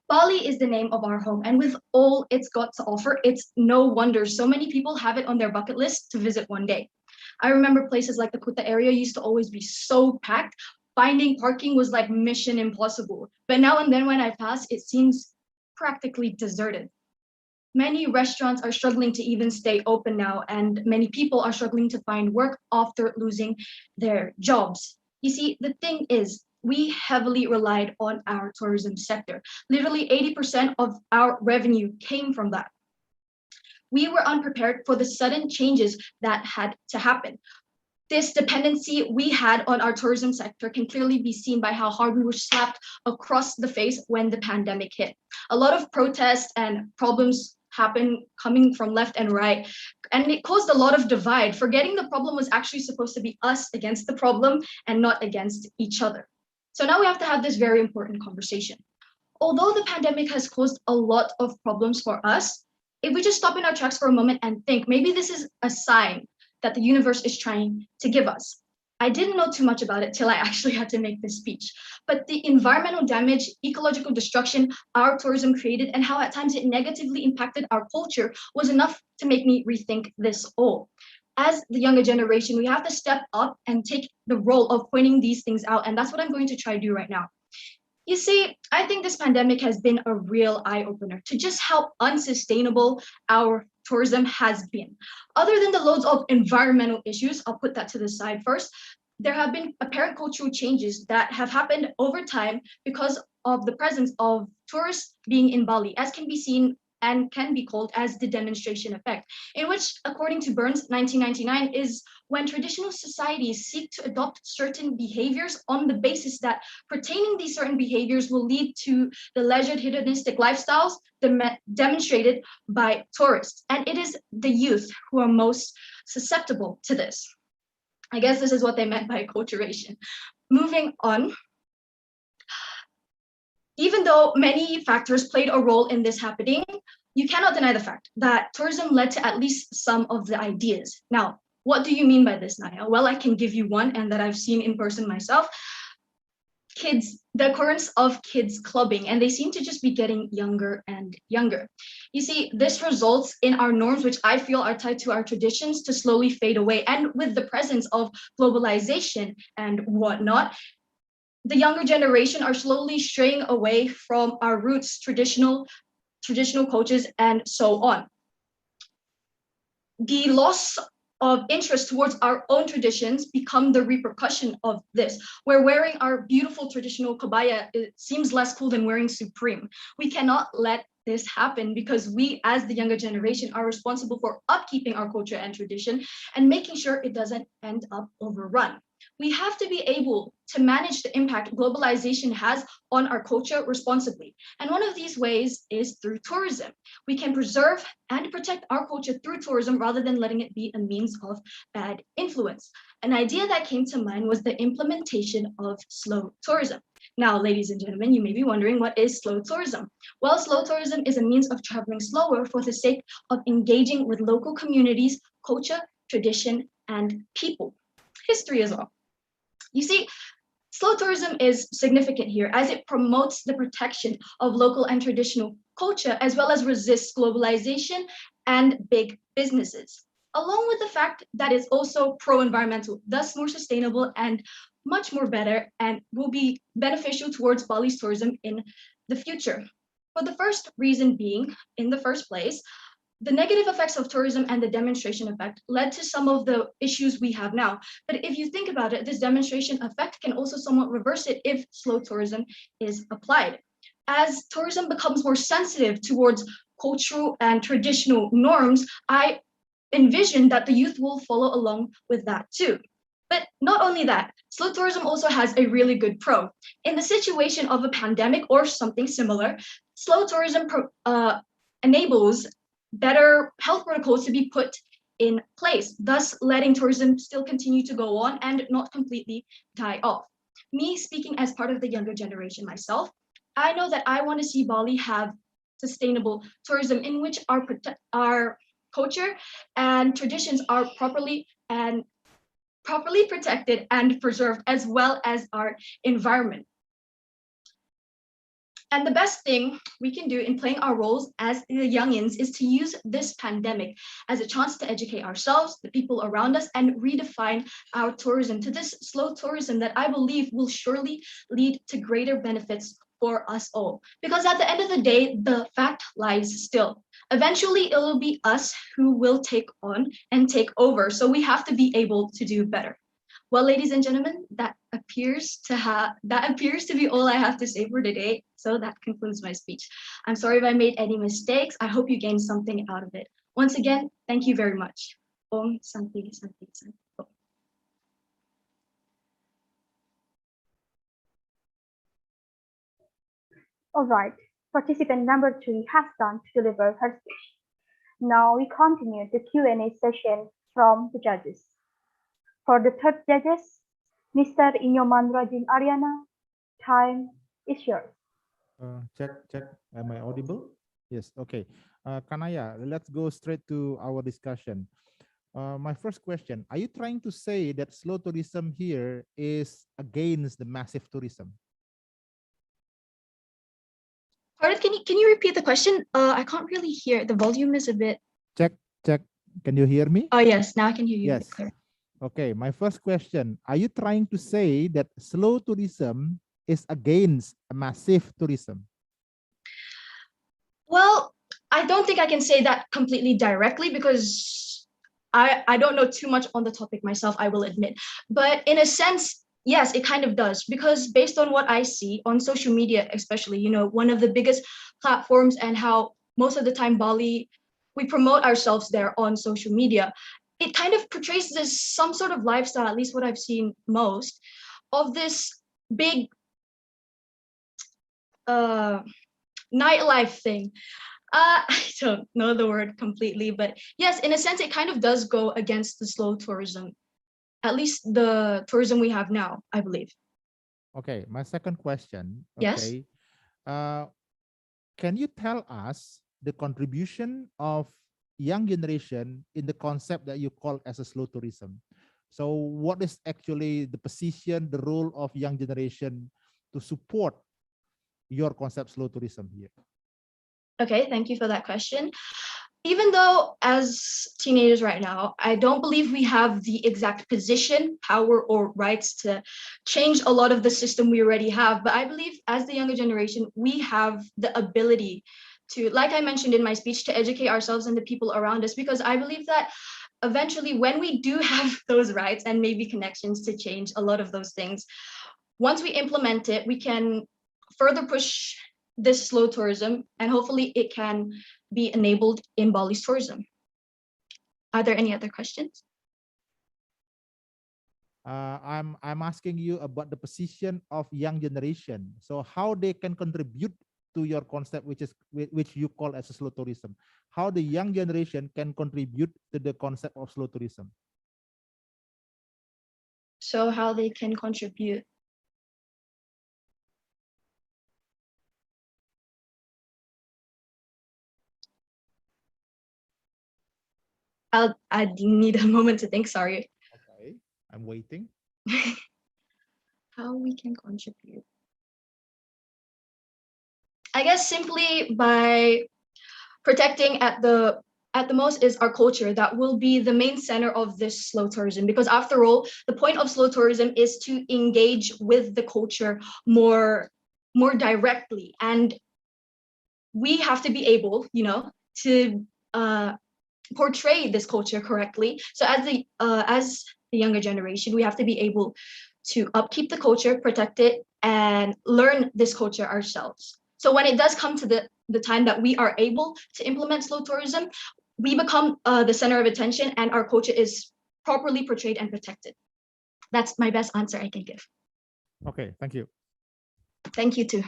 Bali is the name of our home, and with all it's got to offer, it's no wonder so many people have it on their bucket list to visit one day. I remember places like the Kuta area used to always be so packed. Finding parking was like mission impossible. But now and then when I pass, it seems practically deserted. Many restaurants are struggling to even stay open now, and many people are struggling to find work after losing their jobs. You see, the thing is, we heavily relied on our tourism sector. Literally 80% of our revenue came from that. We were unprepared for the sudden changes that had to happen. This dependency we had on our tourism sector can clearly be seen by how hard we were slapped across the face when the pandemic hit. A lot of protests and problems happened coming from left and right, and it caused a lot of divide, forgetting the problem was actually supposed to be us against the problem and not against each other. So now we have to have this very important conversation. Although the pandemic has caused a lot of problems for us, if we just stop in our tracks for a moment and think, maybe this is a sign that the universe is trying to give us. I didn't know too much about it till I actually had to make this speech, but the environmental damage, ecological destruction our tourism created, and how at times it negatively impacted our culture was enough to make me rethink this all. As the younger generation, we have to step up and take the role of pointing these things out, and that's what I'm going to try to do right now. You see, I think this pandemic has been a real eye-opener to just how unsustainable our tourism has been. Other than the loads of environmental issues, I'll put that to the side first, there have been apparent cultural changes that have happened over time because of the presence of tourists being in Bali, as can be seen and can be called as the demonstration effect, in which, according to Burns, 1999, is when traditional societies seek to adopt certain behaviors on the basis that pertaining these certain behaviors will lead to the leisured hedonistic lifestyles demonstrated by tourists. And it is the youth who are most susceptible to this. I guess this is what they meant by acculturation. Moving on. Even though many factors played a role in this happening, you cannot deny the fact that tourism led to at least some of the ideas. Now, what do you mean by this, Naya? Well, I can give you one, and that I've seen in person myself. The occurrence of kids clubbing, and they seem to just be getting younger and younger. You see, this results in our norms, which I feel are tied to our traditions, to slowly fade away. And with the presence of globalization and whatnot, the younger generation are slowly straying away from our roots, traditional cultures, and so on. The loss of interest towards our own traditions become the repercussion of this, where wearing our beautiful traditional kabaya, it seems less cool than wearing Supreme. We cannot let this happen because we, as the younger generation, are responsible for upkeeping our culture and tradition and making sure it doesn't end up overrun. We have to be able to manage the impact globalization has on our culture responsibly. And one of these ways is through tourism. We can preserve and protect our culture through tourism rather than letting it be a means of bad influence. An idea that came to mind was the implementation of slow tourism. Now, ladies and gentlemen, you may be wondering, what is slow tourism? Well, slow tourism is a means of traveling slower for the sake of engaging with local communities, culture, tradition, and people. History as well. You see, slow tourism is significant here as it promotes the protection of local and traditional culture, as well as resist globalization and big businesses, along with the fact that it's also pro-environmental, thus more sustainable and much more better, and will be beneficial towards Bali's tourism in the future. For the first reason being, in the first place, the negative effects of tourism and the demonstration effect led to some of the issues we have now. But if you think about it, this demonstration effect can also somewhat reverse it if slow tourism is applied. As tourism becomes more sensitive towards cultural and traditional norms, I envision that the youth will follow along with that too. But not only that, slow tourism also has a really good pro. In the situation of a pandemic or something similar, slow tourism enables better health protocols to be put in place, thus letting tourism still continue to go on and not completely die off. Me speaking as part of the younger generation myself, I know that I want to see Bali have sustainable tourism in which our culture and traditions are properly protected and preserved, as well as our environment. And the best thing we can do in playing our roles as the youngins is to use this pandemic as a chance to educate ourselves, the people around us, and redefine our tourism to this slow tourism that I believe will surely lead to greater benefits for us all. Because at the end of the day, the fact lies still. Eventually, it will be us who will take on and take over. So we have to be able to do better. Well, ladies and gentlemen, that appears to be all I have to say for today. So that concludes my speech. I'm sorry if I made any mistakes. I hope you gained something out of it. Once again, thank you very much. Om Santi Santi Santi. Om. All right, participant number 3 has done to deliver her speech. Now we continue the Q&A session from the judges. For the third judges, Mr. Inyoman Rajin Ariana, time is yours. Check. Am I audible? Yes. Okay. Kanaya, let's go straight to our discussion. My first question: are you trying to say that slow tourism here is against the massive tourism? Pardon, can you repeat the question? I can't really hear. The volume is a bit. Check. Can you hear me? Oh yes, now I can hear you. Yes. Okay. My first question: are you trying to say that slow tourism is against a massive tourism? Well, I don't think I can say that completely directly because I don't know too much on the topic myself, I will admit. But in a sense, yes, it kind of does, because based on what I see on social media, especially, one of the biggest platforms, and how most of the time Bali, we promote ourselves there on social media, it kind of portrays this some sort of lifestyle, at least what I've seen most, of this big nightlife thing. I don't know the word completely, but yes, in a sense, it kind of does go against the slow tourism, at least the tourism we have now, I believe. Okay, my second question. Yes. Okay. Can you tell us the contribution of young generation in the concept that you call as a slow tourism? So what is actually the position, the role of young generation to support your concept slow tourism here? Okay, thank you for that question. Even though as teenagers right now, I don't believe we have the exact position, power, or rights to change a lot of the system we already have, but I believe as the younger generation, we have the ability to, like I mentioned in my speech, to educate ourselves and the people around us, because I believe that eventually when we do have those rights and maybe connections to change a lot of those things, once we implement it, we can further push this slow tourism, and hopefully it can be enabled in Bali's tourism. Are there any other questions? I'm asking you about the position of young generation. So how they can contribute to your concept, which you call as a slow tourism. How the young generation can contribute to the concept of slow tourism. So how they can contribute. I need a moment to think, sorry. Okay, I'm waiting. How we can contribute. I guess simply by protecting at the most is our culture that will be the main center of this slow tourism, because after all, the point of slow tourism is to engage with the culture more directly, and we have to be able, to portray this culture correctly. So as the younger generation, we have to be able to upkeep the culture, protect it, and learn this culture ourselves. So when it does come to the time that we are able to implement slow tourism, we become the center of attention, and our culture is properly portrayed and protected. That's my best answer I can give. Okay, thank you. Thank you too.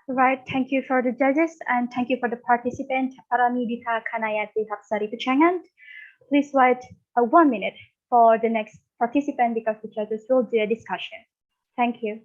Right, thank you for the judges and thank you for the participant, Paramidita Kanayati Hapsari Pechangan. Please wait 1 minute for the next participant because the judges will do a discussion. Thank you.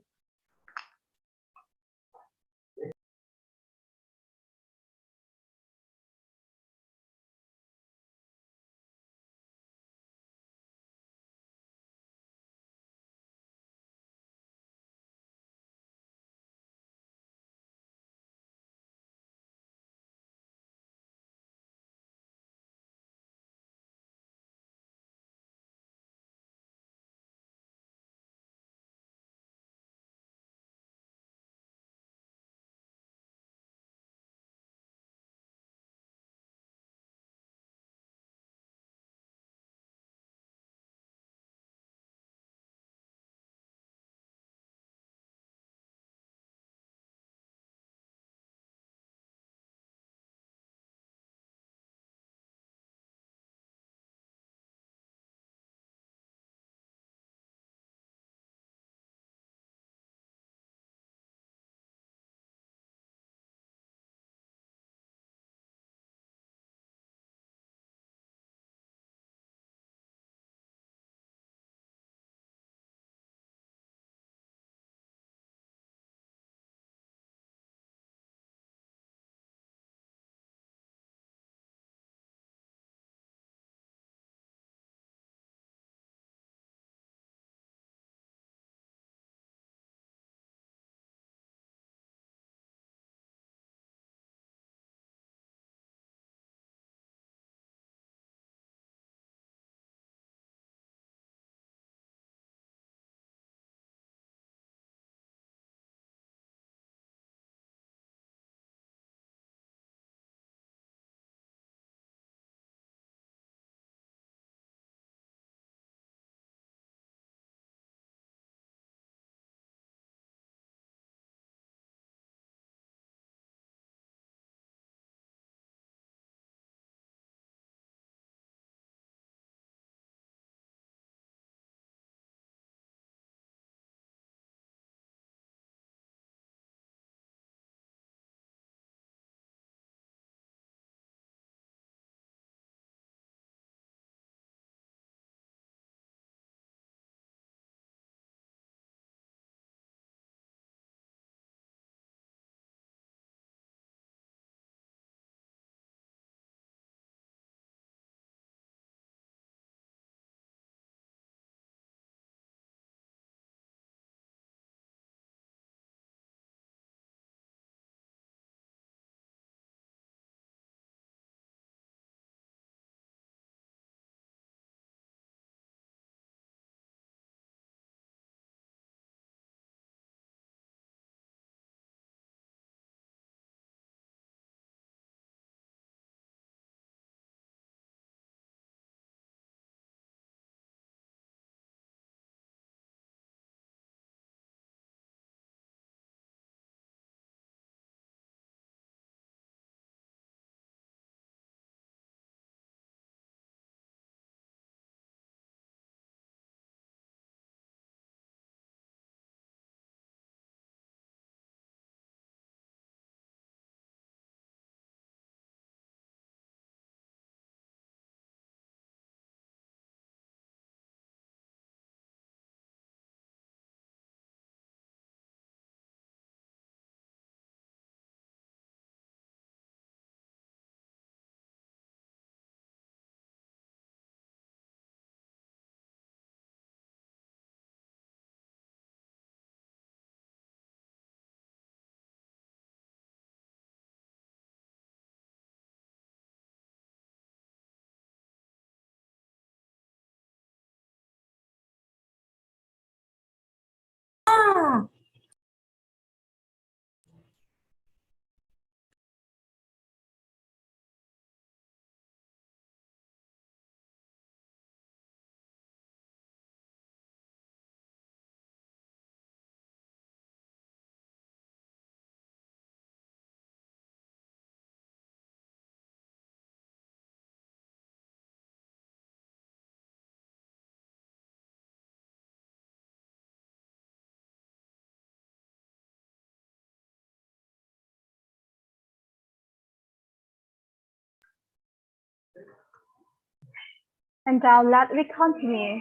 And now let we continue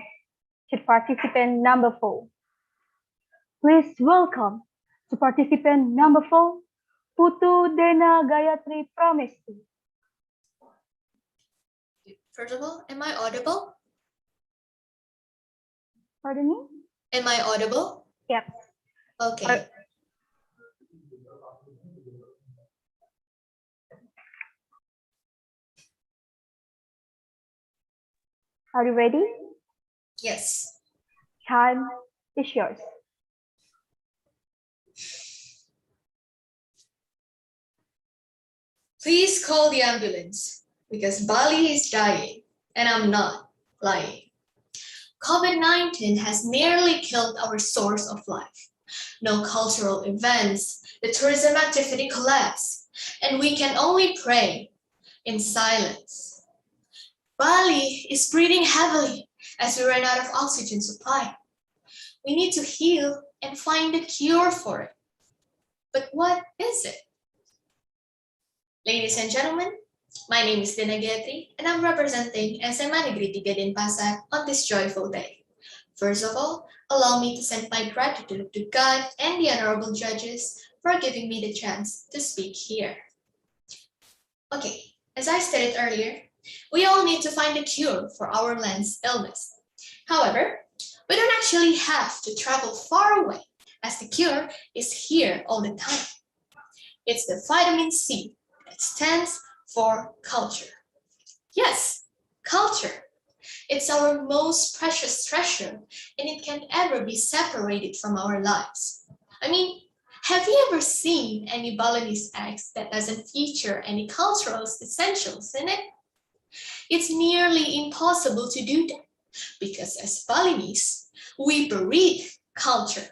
to participant number 4. Please welcome to participant number 4, Putu Dena Gayatri Pramesti. First of all, am I audible? Pardon me? Am I audible? Yep. Okay. Are you ready? Yes. Time is yours. Please call the ambulance because Bali is dying and I'm not lying. COVID-19 has nearly killed our source of life. No cultural events, the tourism activity collapsed, and we can only pray in silence. Bali is breathing heavily as we run out of oxygen supply. We need to heal and find a cure for it. But what is it? Ladies and gentlemen, my name is Dena Gayatri and I'm representing SMA Negeri 3 Denpasar on this joyful day. First of all, allow me to send my gratitude to God and the honorable judges for giving me the chance to speak here. Okay, as I stated earlier, we all need to find a cure for our land's illness. However, we don't actually have to travel far away as the cure is here all the time. It's the vitamin C that stands for culture. Yes, culture. It's our most precious treasure and it can never be separated from our lives. I mean, have you ever seen any Balinese eggs that doesn't feature any cultural essentials in it? It's nearly impossible to do that because as Balinese, we breathe culture.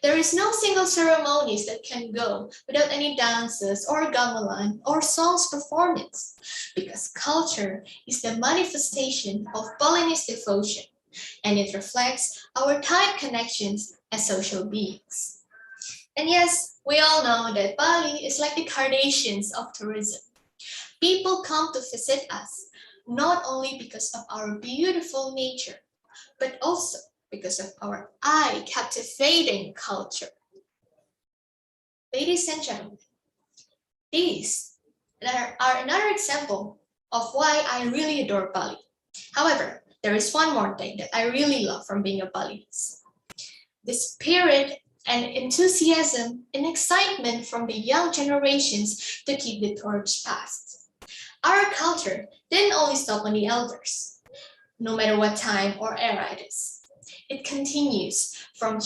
There is no single ceremonies that can go without any dances or gamelan or songs performance because culture is the manifestation of Balinese devotion and it reflects our tight connections as social beings. And yes, we all know that Bali is like the Kardashians of tourism. People come to visit us not only because of our beautiful nature, but also because of our eye-captivating culture. Ladies and gentlemen, these are another example of why I really adore Bali. However, there is one more thing that I really love from being a Balinese. The spirit and enthusiasm and excitement from the young generations to keep the torch passed. Our culture didn't only stop on the elders, no matter what time or era it is. It continues from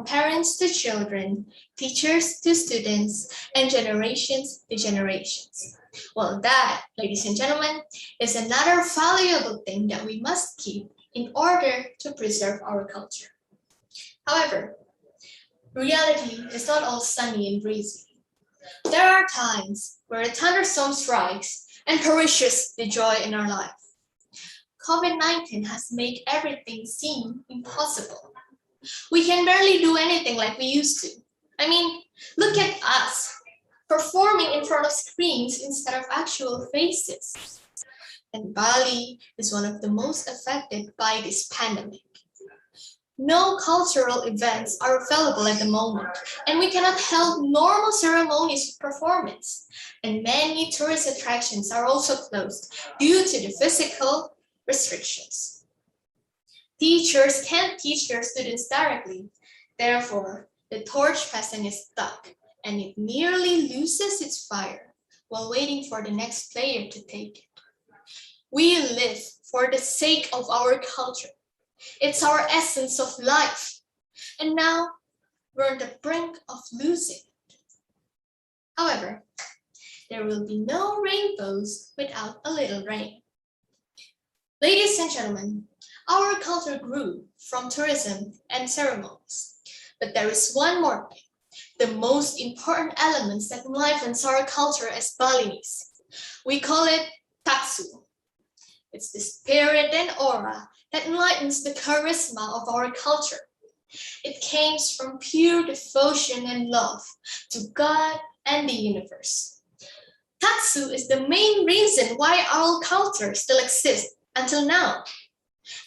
parents to children, teachers to students, and generations to generations. Well, that, ladies and gentlemen, is another valuable thing that we must keep in order to preserve our culture. However, reality is not all sunny and breezy. There are times where a thunderstorm strikes and perishes the joy in our life. COVID-19 has made everything seem impossible. We can barely do anything like we used to. I mean, look at us, performing in front of screens instead of actual faces. And Bali is one of the most affected by this pandemic. No cultural events are available at the moment, and we cannot hold normal ceremonies with performance. And many tourist attractions are also closed due to the physical restrictions. Teachers can't teach their students directly. Therefore, the torch passing is stuck and it nearly loses its fire while waiting for the next player to take it. We live for the sake of our culture. It's our essence of life. And now we're on the brink of losing it. However, there will be no rainbows without a little rain. Ladies and gentlemen, our culture grew from tourism and ceremonies. But there is one more thing, the most important elements that enlivens our culture as Balinese. We call it taksu. It's the spirit and aura that enlightens the charisma of our culture. It came from pure devotion and love to God and the universe. Tatsu is the main reason why our culture still exists until now.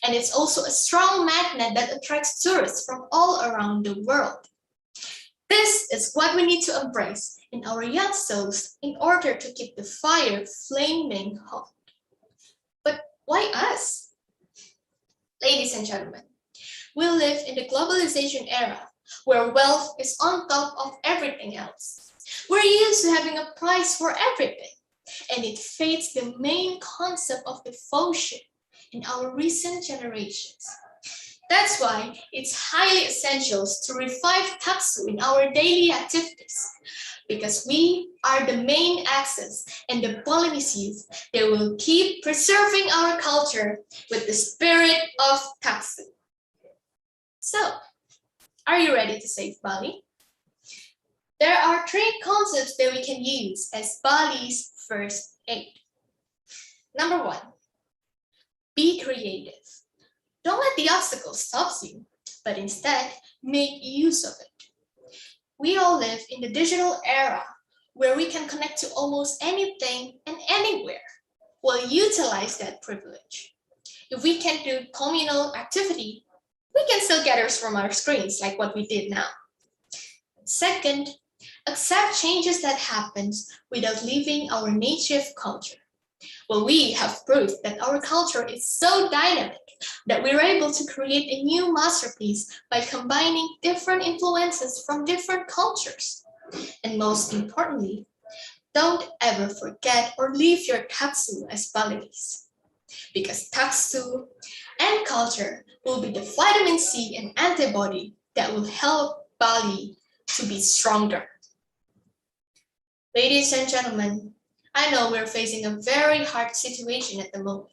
And it's also a strong magnet that attracts tourists from all around the world. This is what we need to embrace in our young souls in order to keep the fire flaming hot. But why us? Ladies and gentlemen, we live in the globalization era where wealth is on top of everything else. We're used to having a price for everything, and it fades the main concept of devotion in our recent generations. That's why it's highly essential to revive Tatsu in our daily activities, because we are the main access and the Balinese youth that will keep preserving our culture with the spirit of Tatsu. So, are you ready to save Bali? There are 3 concepts that we can use as Bali's first aid. Number 1, be creative. Don't let the obstacles stop you, but instead make use of it. We all live in the digital era where we can connect to almost anything and anywhere. We'll utilize that privilege. If we can do communal activity, we can still gather from our screens like what we did now. Second, accept changes that happen without leaving our native culture. Well, we have proof that our culture is so dynamic that we're able to create a new masterpiece by combining different influences from different cultures. And most importantly, don't ever forget or leave your Tatsu as Balinese, because Tatsu and culture will be the vitamin C and antibody that will help Bali to be stronger. Ladies and gentlemen, I know we're facing a very hard situation at the moment,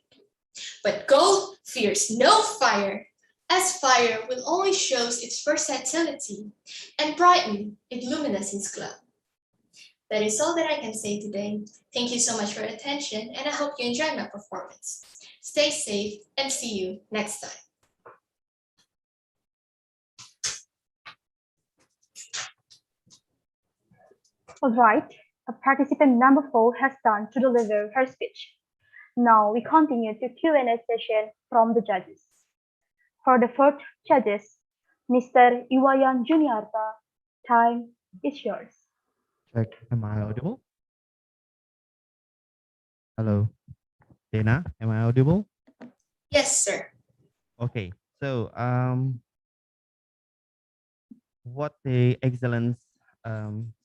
but gold fears no fire, as fire will only show its versatility and brighten its luminescence glow. That is all that I can say today. Thank you so much for your attention, and I hope you enjoyed my performance. Stay safe and see you next time. All right, participant number 4 has done to deliver her speech. Now we continue to Q&A session from the judges. For the first judges, Mr. Iwayan Juniarta, time is yours. Check, am I audible? Hello, Dana, am I audible? Yes, sir. Okay, so what the excellent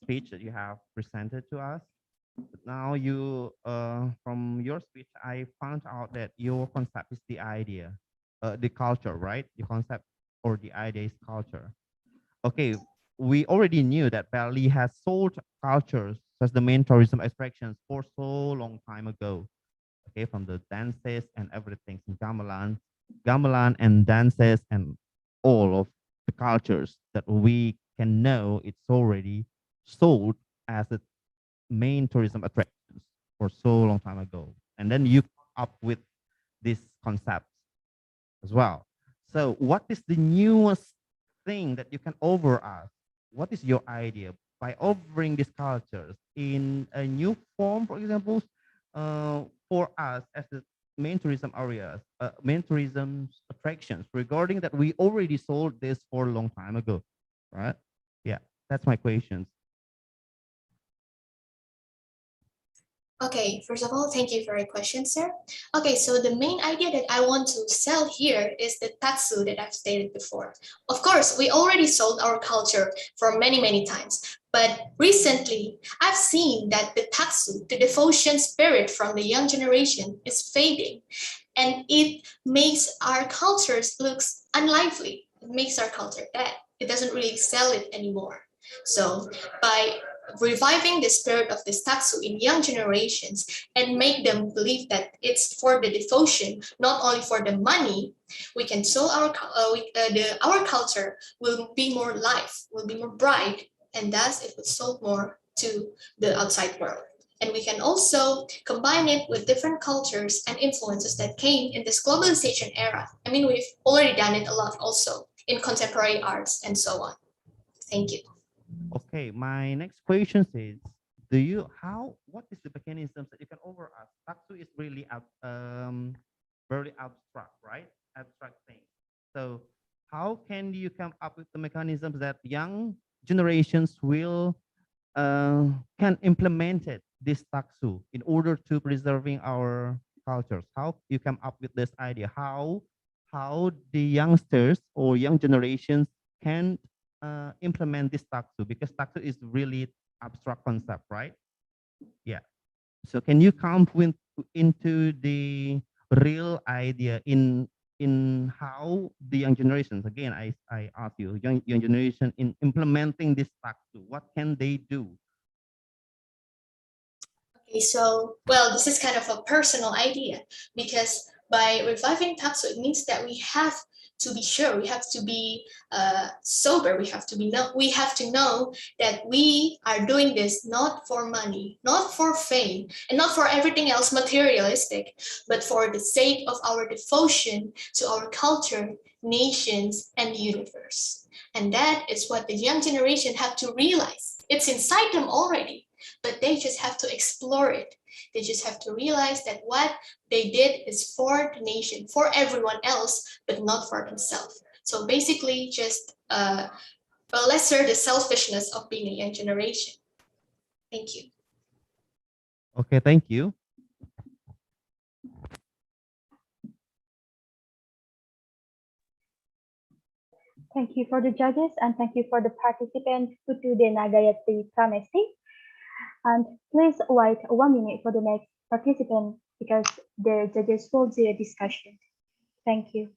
speech that you have presented to us. Now you, from your speech, I found out that your concept is the idea, the culture, right? The concept or the idea is culture. Okay, we already knew that Bali has sold cultures as the main tourism attractions for so long time ago. Okay, from the dances and everything in gamelan and dances and all of the cultures that we can know, it's already sold as a main tourism attractions for so long time ago. And then you come up with this concept as well. So what is the newest thing that you can offer us? What is your idea by offering these cultures in a new form, for example, for us as the main tourism areas, main tourism attractions, regarding that we already sold this for a long time ago, right? Yeah, that's my questions. Okay, first of all, thank you for your question, sir. Okay, so the main idea that I want to sell here is the Tatsu that I've stated before. Of course, we already sold our culture for many, many times, but recently I've seen that the Tatsu, the devotion spirit from the young generation, is fading, and it makes our cultures looks unlively. It makes our culture dead. It doesn't really sell it anymore. So by reviving the spirit of this Tatsu in young generations and make them believe that it's for the devotion, not only for the money, we can show our culture will be more live, will be more bright, and thus it will sold more to the outside world. And we can also combine it with different cultures and influences that came in this globalization era. I mean, we've already done it a lot also in contemporary arts and so on. Thank you. Okay, my next question is, what is the mechanisms that you can offer us? Taksu is really very abstract, right? Abstract thing. So how can you come up with the mechanisms that young generations will can implement it, this taksu, in order to preserving our cultures? How you come up with this idea? How the youngsters or young generations can implement this taksu, because taksu is really abstract concept, right? Yeah. So can you come with into the real idea in how the young generations, again, I ask you, young generation in implementing this taksu, what can they do? Okay, so, well, this is kind of a personal idea because by reviving Takso, it means that we have to be sure, we have to be sober, we have to know that we are doing this not for money, not for fame, and not for everything else materialistic, but for the sake of our devotion to our culture, nations, and the universe. And that is what the young generation have to realize. It's inside them already, but they just have to explore it. They just have to realize that what they did is for the nation, for everyone else, but not for themselves. So basically just lesser the selfishness of being a young generation. Thank you. Okay, thank you. Thank you for the judges and thank you for the participants Putu Dena Gayatri Pramesti. And please wait 1 minute for the next participant because the judges will do a discussion. Thank you.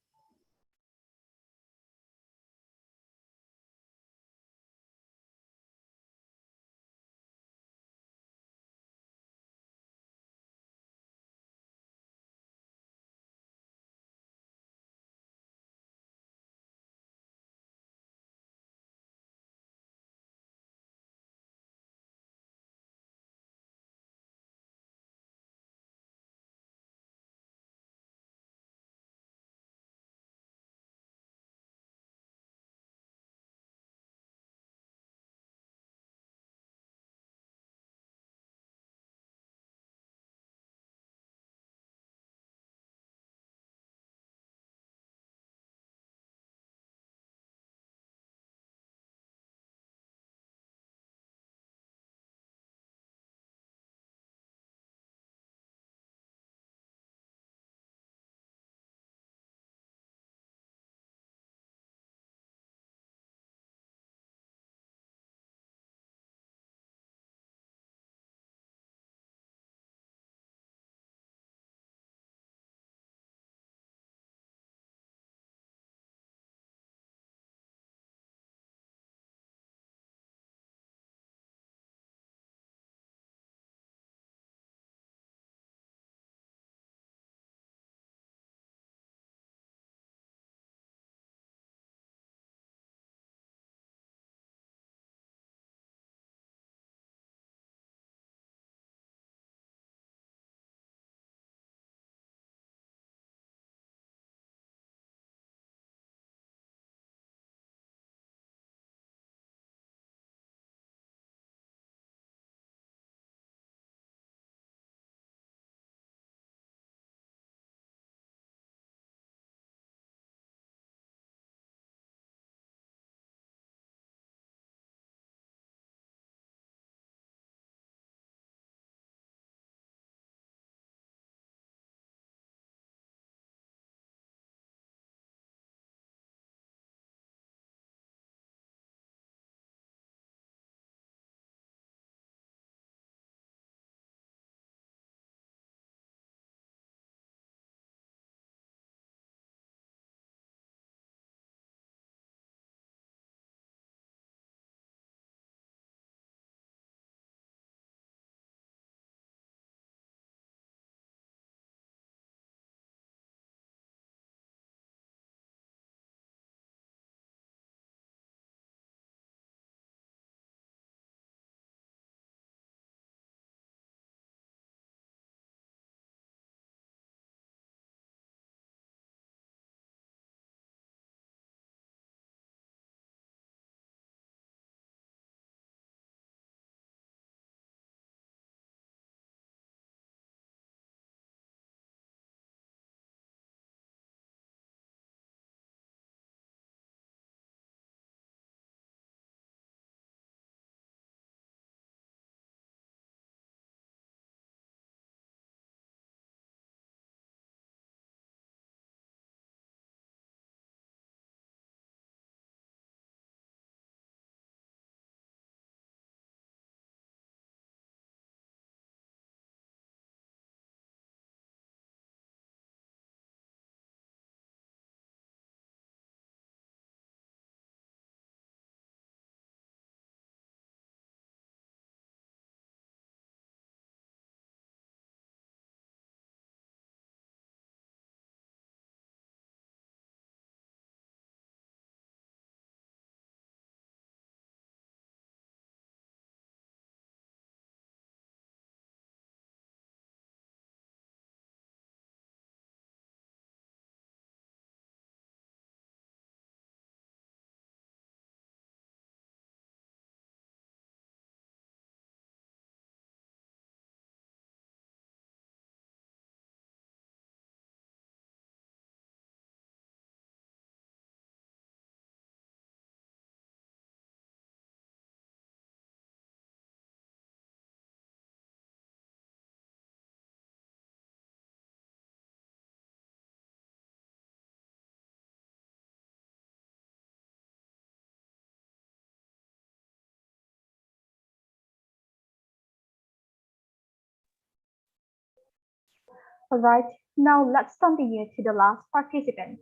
All right, now let's continue to the last participant.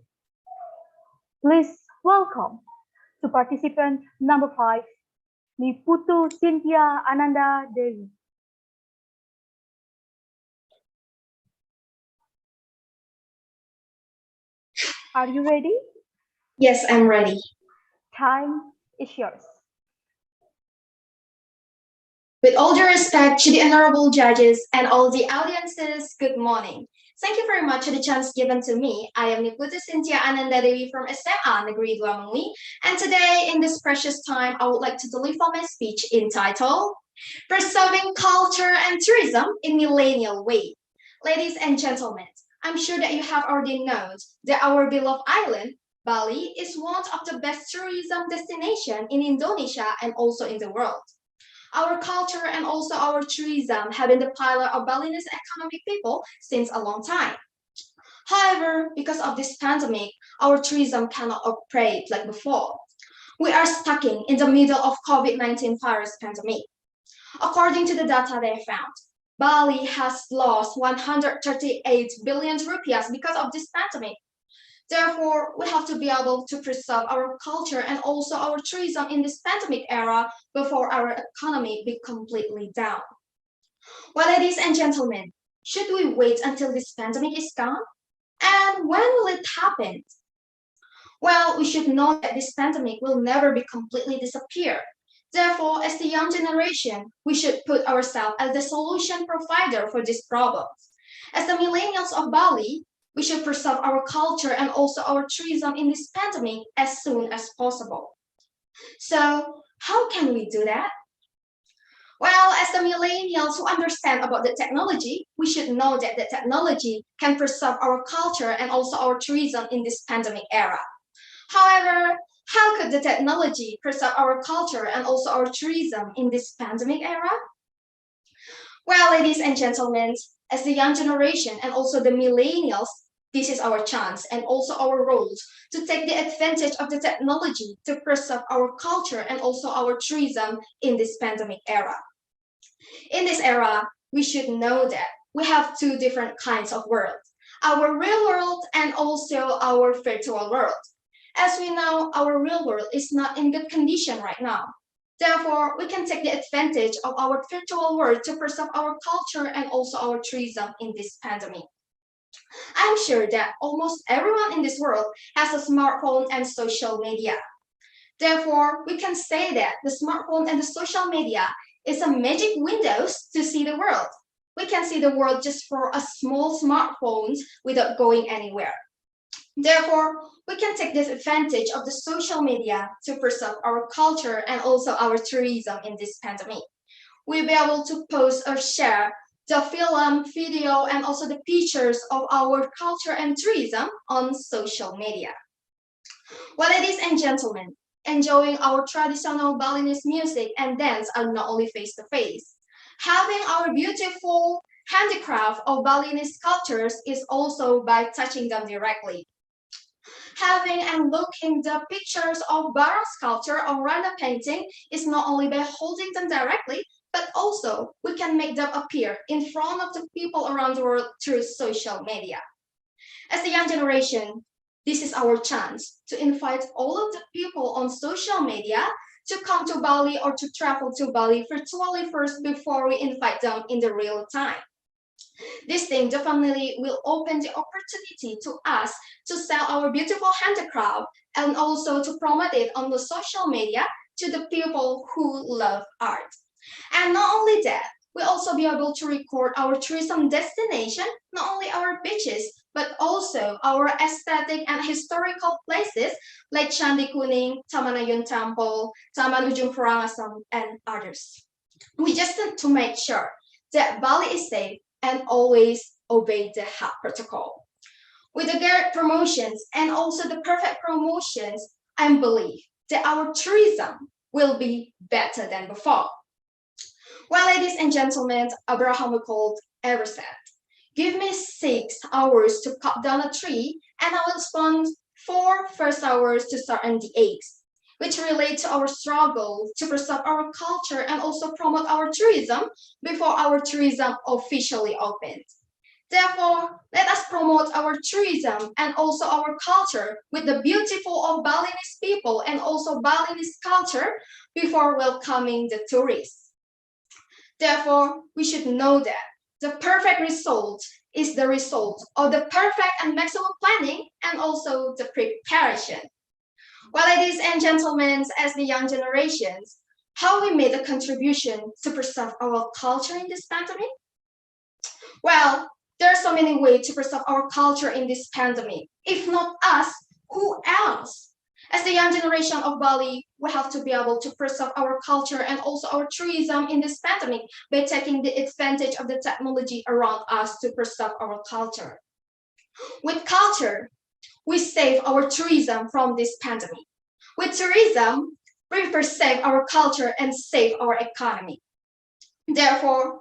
Please welcome to participant number 5, Niputu Cynthia Ananda Dewi. Are you ready? Yes, I'm ready. Time is yours. With all due respect to the honorable judges and all the audiences, good morning. Thank you very much for the chance given to me. I am Niputu Cynthia Ananda Dewi from SMA Negeri 2 Mengwi, and today in this precious time, I would like to deliver my speech entitled Preserving Culture and Tourism in Millennial Way. Ladies and gentlemen, I'm sure that you have already known that our beloved island, Bali, is one of the best tourism destinations in Indonesia and also in the world. Our culture and also our tourism have been the pillar of Balinese economic people since a long time. However, because of this pandemic, our tourism cannot operate like before. We are stuck in the middle of COVID-19 virus pandemic. According to the data they found, Bali has lost 138 billion rupiah because of this pandemic. Therefore, we have to be able to preserve our culture and also our tourism in this pandemic era before our economy be completely down. Well, ladies and gentlemen, should we wait until this pandemic is gone? And when will it happen? Well, we should know that this pandemic will never be completely disappear. Therefore, as the young generation, we should put ourselves as the solution provider for this problem. As the millennials of Bali, we should preserve our culture and also our tourism in this pandemic as soon as possible. So, how can we do that? Well, as the millennials who understand about the technology, we should know that the technology can preserve our culture and also our tourism in this pandemic era. However, how could the technology preserve our culture and also our tourism in this pandemic era? Well, ladies and gentlemen, as the young generation and also the millennials, this is our chance and also our roles to take the advantage of the technology to preserve our culture and also our tourism in this pandemic era. In this era, we should know that we have two different kinds of world, our real world and also our virtual world. As we know, our real world is not in good condition right now. Therefore, we can take the advantage of our virtual world to preserve our culture and also our tourism in this pandemic. I'm sure that almost everyone in this world has a smartphone and social media. Therefore, we can say that the smartphone and the social media is a magic windows to see the world. We can see the world just for a small smartphone without going anywhere. Therefore, we can take this advantage of the social media to preserve our culture and also our tourism in this pandemic. We'll be able to post or share the film, video, and also the pictures of our culture and tourism on social media. Well, ladies and gentlemen, enjoying our traditional Balinese music and dance are not only face-to-face. Having our beautiful handicraft of Balinese sculptures is also by touching them directly. Having and looking the pictures of barrow sculpture or random painting is not only by holding them directly, but also we can make them appear in front of the people around the world through social media. As the young generation, this is our chance to invite all of the people on social media to come to Bali or to travel to Bali virtually first before we invite them in the real time. This thing definitely will open the opportunity to us to sell our beautiful handicraft and also to promote it on the social media to the people who love art. And not only that, we'll also be able to record our tourism destination, not only our beaches, but also our aesthetic and historical places like Candi Kuning, Taman Ayun Temple, Taman Ujung Perangasem, and others. We just need to make sure that Bali is safe and always obey the health protocol. With the great promotions and also the perfect promotions, I believe that our tourism will be better than before. Well, ladies and gentlemen, Abraham Lincoln ever said, "Give me 6 hours to cut down a tree, and I will spend 4 first hours to start on the eggs," which relate to our struggle to preserve our culture and also promote our tourism before our tourism officially opened. Therefore, let us promote our tourism and also our culture with the beautiful of Balinese people and also Balinese culture before welcoming the tourists. Therefore, we should know that the perfect result is the result of the perfect and maximum planning and also the preparation. Well, ladies and gentlemen, as the young generations, how we made a contribution to preserve our culture in this pandemic? Well, there are so many ways to preserve our culture in this pandemic. If not us, who else? As the young generation of Bali, we have to be able to preserve our culture and also our tourism in this pandemic by taking the advantage of the technology around us to preserve our culture. With culture, we save our tourism from this pandemic. With tourism, we preserve our culture and save our economy. Therefore,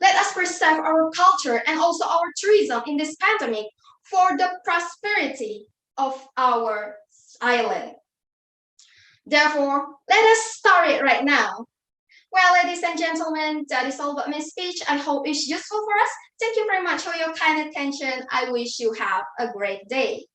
let us preserve our culture and also our tourism in this pandemic for the prosperity of our island. Therefore, let us start it right now. Well, ladies and gentlemen, that is all about my speech. I hope it's useful for us. Thank you very much for your kind attention. I wish you have a great day.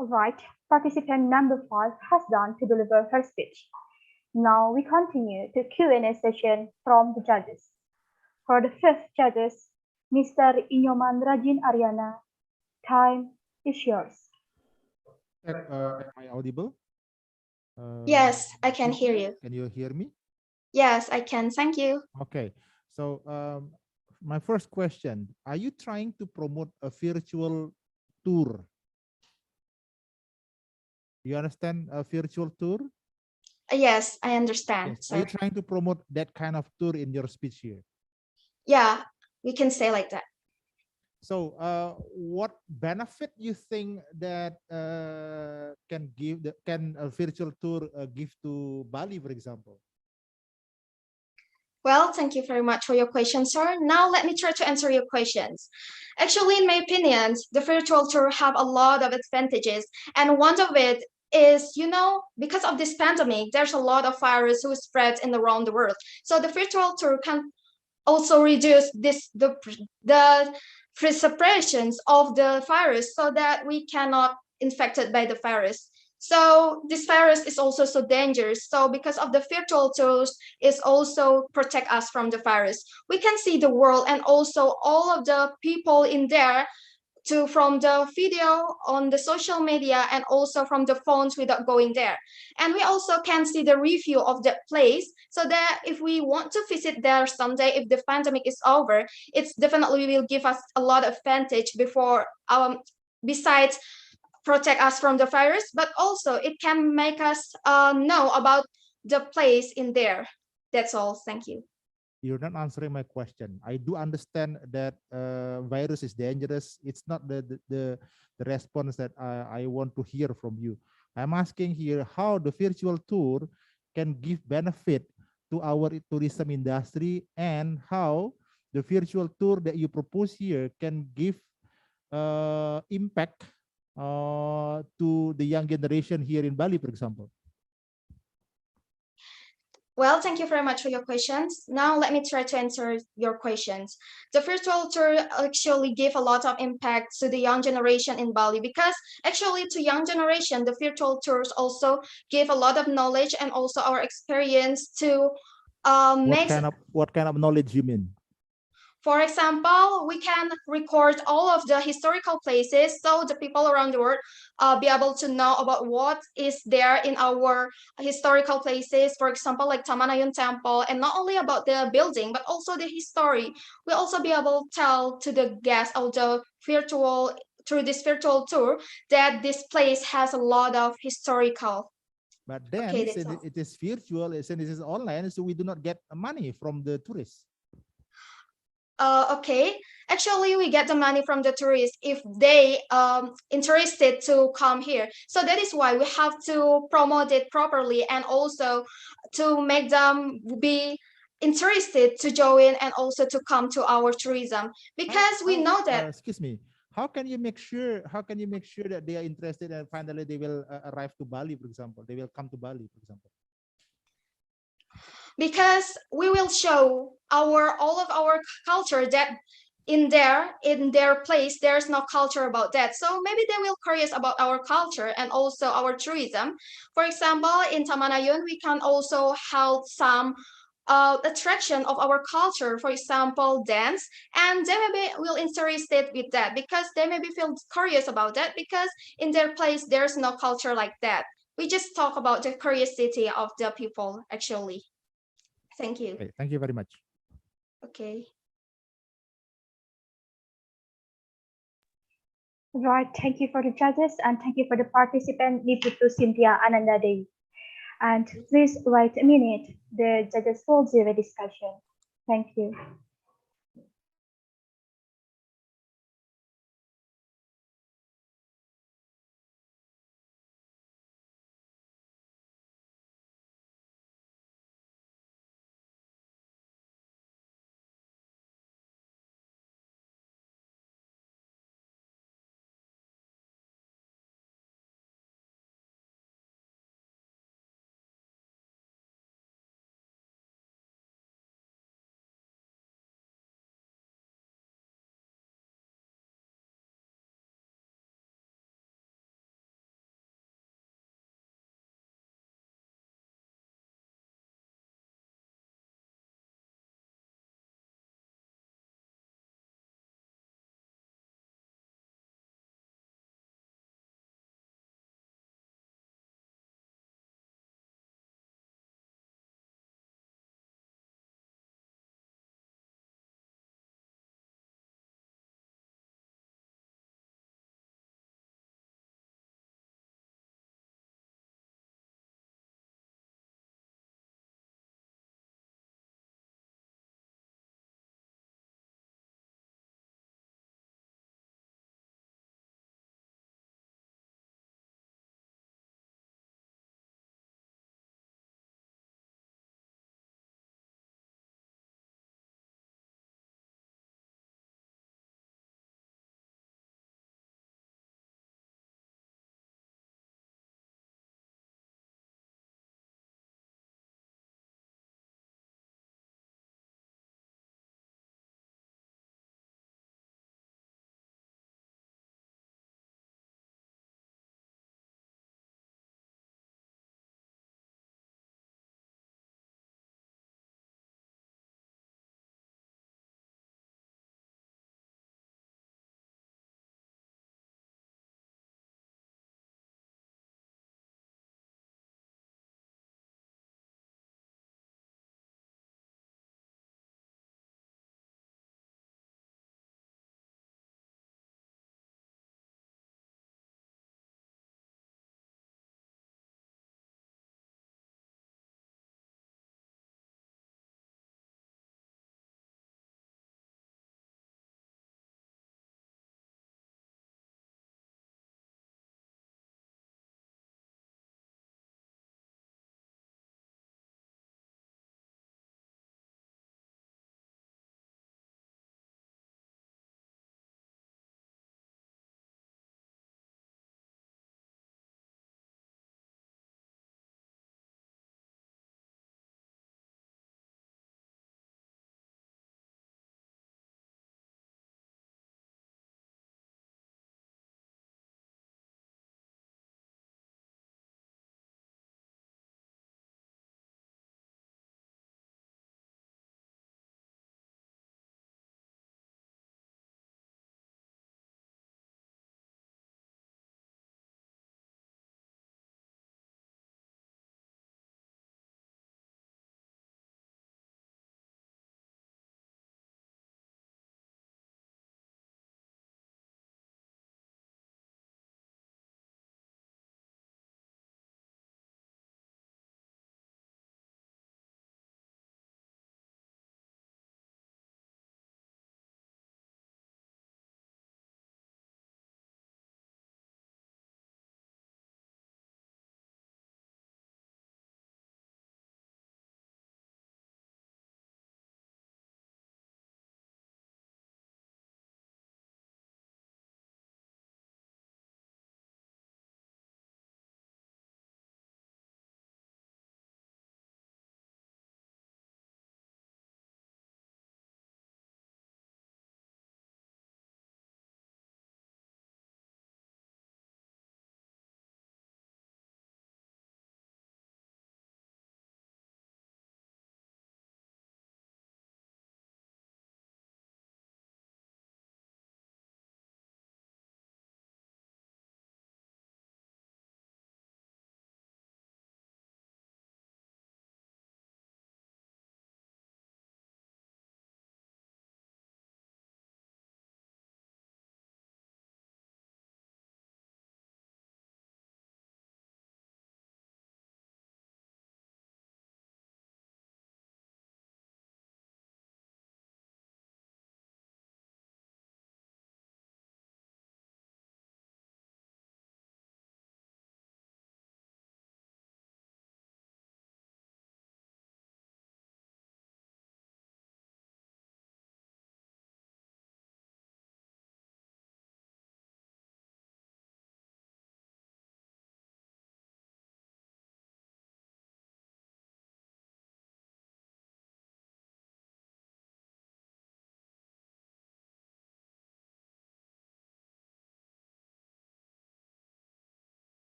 All right, participant number 5 has done to deliver her speech. Now we continue to Q&A session from the judges. For the fifth judges, Mr. Inyoman Rajin Ariana, time is yours. Am I audible? Yes, I can hear you. Can you hear me? Yes, I can. Thank you. Okay. So my first question, are you trying to promote a virtual tour? You understand a virtual tour? Yes, I understand. Yes. Are you trying to promote that kind of tour in your speech here? Yeah, we can say like that. So what benefit you think that can a virtual tour give to Bali, for example? Well, thank you very much for your question, sir. Now let me try to answer your questions. Actually, in my opinion, the virtual tour have a lot of advantages, and one of it is, because of this pandemic, there's a lot of virus who spreads in around the world. So the virtual tour can also reduce the separations of the virus so that we cannot infected by the virus. So this virus is also so dangerous. So because of the virtual tools is also protect us from the virus. We can see the world and also all of the people in there from the video on the social media and also from the phones without going there. And we also can see the review of that place so that if we want to visit there someday, if the pandemic is over, it's definitely will give us a lot of advantage before besides protect us from the virus, but also it can make us know about the place in there. That's all. Thank you. You're not answering my question. I do understand that virus is dangerous. It's not the response that I want to hear from you. I'm asking here how the virtual tour can give benefit to our tourism industry and how the virtual tour that you propose here can give impact to the young generation here in Bali, for example. Well, thank you very much for your questions. Now let me try to answer your questions. The virtual tour actually give a lot of impact to the young generation in Bali because actually to young generation, the virtual tours also give a lot of knowledge and also our experience to what kind of knowledge you mean? For example, we can record all of the historical places so the people around the world be able to know about what is there in our historical places. For example, like Taman Ayun Temple, and not only about the building, but also the history. We also be able to tell to the guests of the through this virtual tour that this place has a lot of historical. But then since it is virtual, since it is online, so we do not get money from the tourists. Okay, actually we get the money from the tourists if they interested to come here. So that is why we have to promote it properly and also to make them be interested to join and also to come to our tourism because we know that. Excuse me. How can you make sure that they are interested and finally they will arrive to Bali, for example? They will come to Bali, for example. because we will show all of our culture that in their place there's no culture about that, so maybe they will curious about our culture and also our tourism. For example, in Taman Ayun we can also have some attraction of our culture, for example dance, and they maybe will interested with that because they maybe feel curious about that because in their place there's no culture like that. We just talk about the curiosity of the people actually. Thank you. Okay, thank you very much. Okay. Right, thank you for the judges and thank you for the participant, Niputu Cynthia Ananda Dewi. And please wait a minute, the judges will do a discussion. Thank you.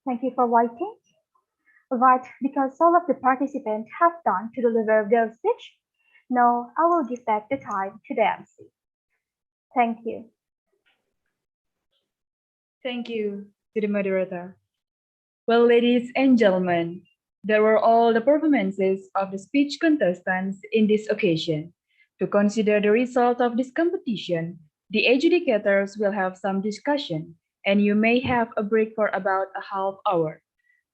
Thank you for waiting. But because all of the participants have done to deliver their speech, now I will give back the time to the MC. Thank you. Thank you to the moderator. Well, ladies and gentlemen, there were all the performances of the speech contestants in this occasion. To consider the result of this competition, the adjudicators will have some discussion, and you may have a break for about a half hour.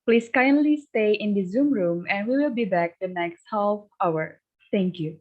Please kindly stay in the Zoom room, and we will be back the next half hour. Thank you.